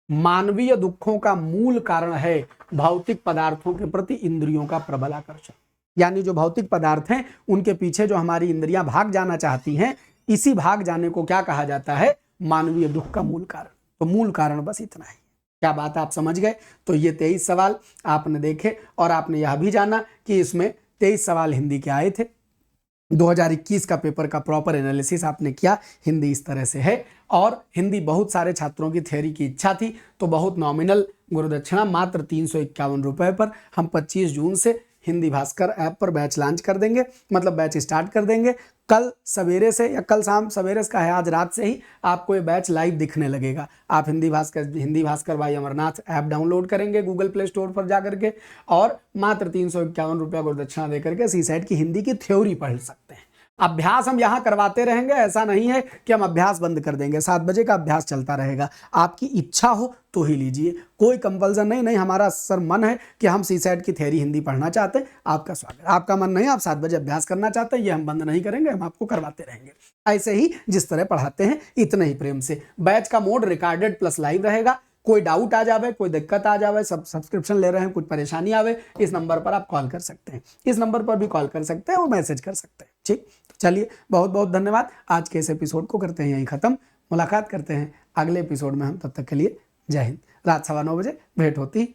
मानवीय दुखों का मूल कारण है भौतिक पदार्थों के प्रति इंद्रियों का प्रबल आकर्षण। यानी जो भौतिक पदार्थ हैं उनके पीछे जो हमारी इंद्रियां भाग जाना चाहती हैं, इसी भाग जाने को क्या कहा जाता है? मानवीय दुख का मूल कारण। तो मूल कारण बस इतना ही। क्या बात आप समझ गए? तो ये 23 सवाल आपने देखे और आपने यह भी जाना कि इसमें 23 सवाल हिंदी के आए थे। 2021 का पेपर का प्रॉपर एनालिसिस आपने किया। हिंदी इस तरह से है, और हिंदी बहुत सारे छात्रों की थ्योरी की इच्छा थी, तो बहुत नॉमिनल गुरुदक्षिणा मात्र 351 रुपए पर हम 25 जून से हिंदी भास्कर ऐप पर बैच लॉन्च कर देंगे, मतलब बैच स्टार्ट कर देंगे। कल सवेरे से या कल शाम सवेरे से का है, आज रात से ही आपको ये बैच लाइव दिखने लगेगा। आप हिंदी भास्कर भाई अमरनाथ ऐप डाउनलोड करेंगे गूगल प्ले स्टोर पर जाकर के, और मात्र 351 रुपया गुरुदक्षिणा देकर के सीसेट की हिंदी की थ्योरी पढ़ सकते हैं। अभ्यास हम यहाँ करवाते रहेंगे, ऐसा नहीं है कि हम अभ्यास बंद कर देंगे। 7 बजे का अभ्यास चलता रहेगा। आपकी इच्छा हो तो ही लीजिए, कोई कंपल्सन नहीं। हमारा सर मन है कि हम सीसेट की थ्योरी हिंदी पढ़ना चाहते हैं, आपका स्वागत। आपका मन नहीं, आप 7 बजे अभ्यास करना चाहते हैं, ये हम बंद नहीं करेंगे, हम आपको करवाते रहेंगे ऐसे ही जिस तरह पढ़ाते हैं, इतने ही प्रेम से। बैच का मोड रिकॉर्डेड प्लस लाइव रहेगा। कोई डाउट आ जावे, कोई दिक्कत आ जावे, सब सब्सक्रिप्शन ले रहे हैं, कुछ परेशानी आवे, इस नंबर पर आप कॉल कर सकते हैं। इस नंबर पर भी कॉल कर सकते हैं और मैसेज कर सकते हैं। ठीक, चलिए बहुत बहुत धन्यवाद। आज के इस एपिसोड को करते हैं यहीं खत्म। मुलाकात करते हैं अगले एपिसोड में हम, तब तक के लिए जय हिंद। रात 9:15 बजे भेंट होती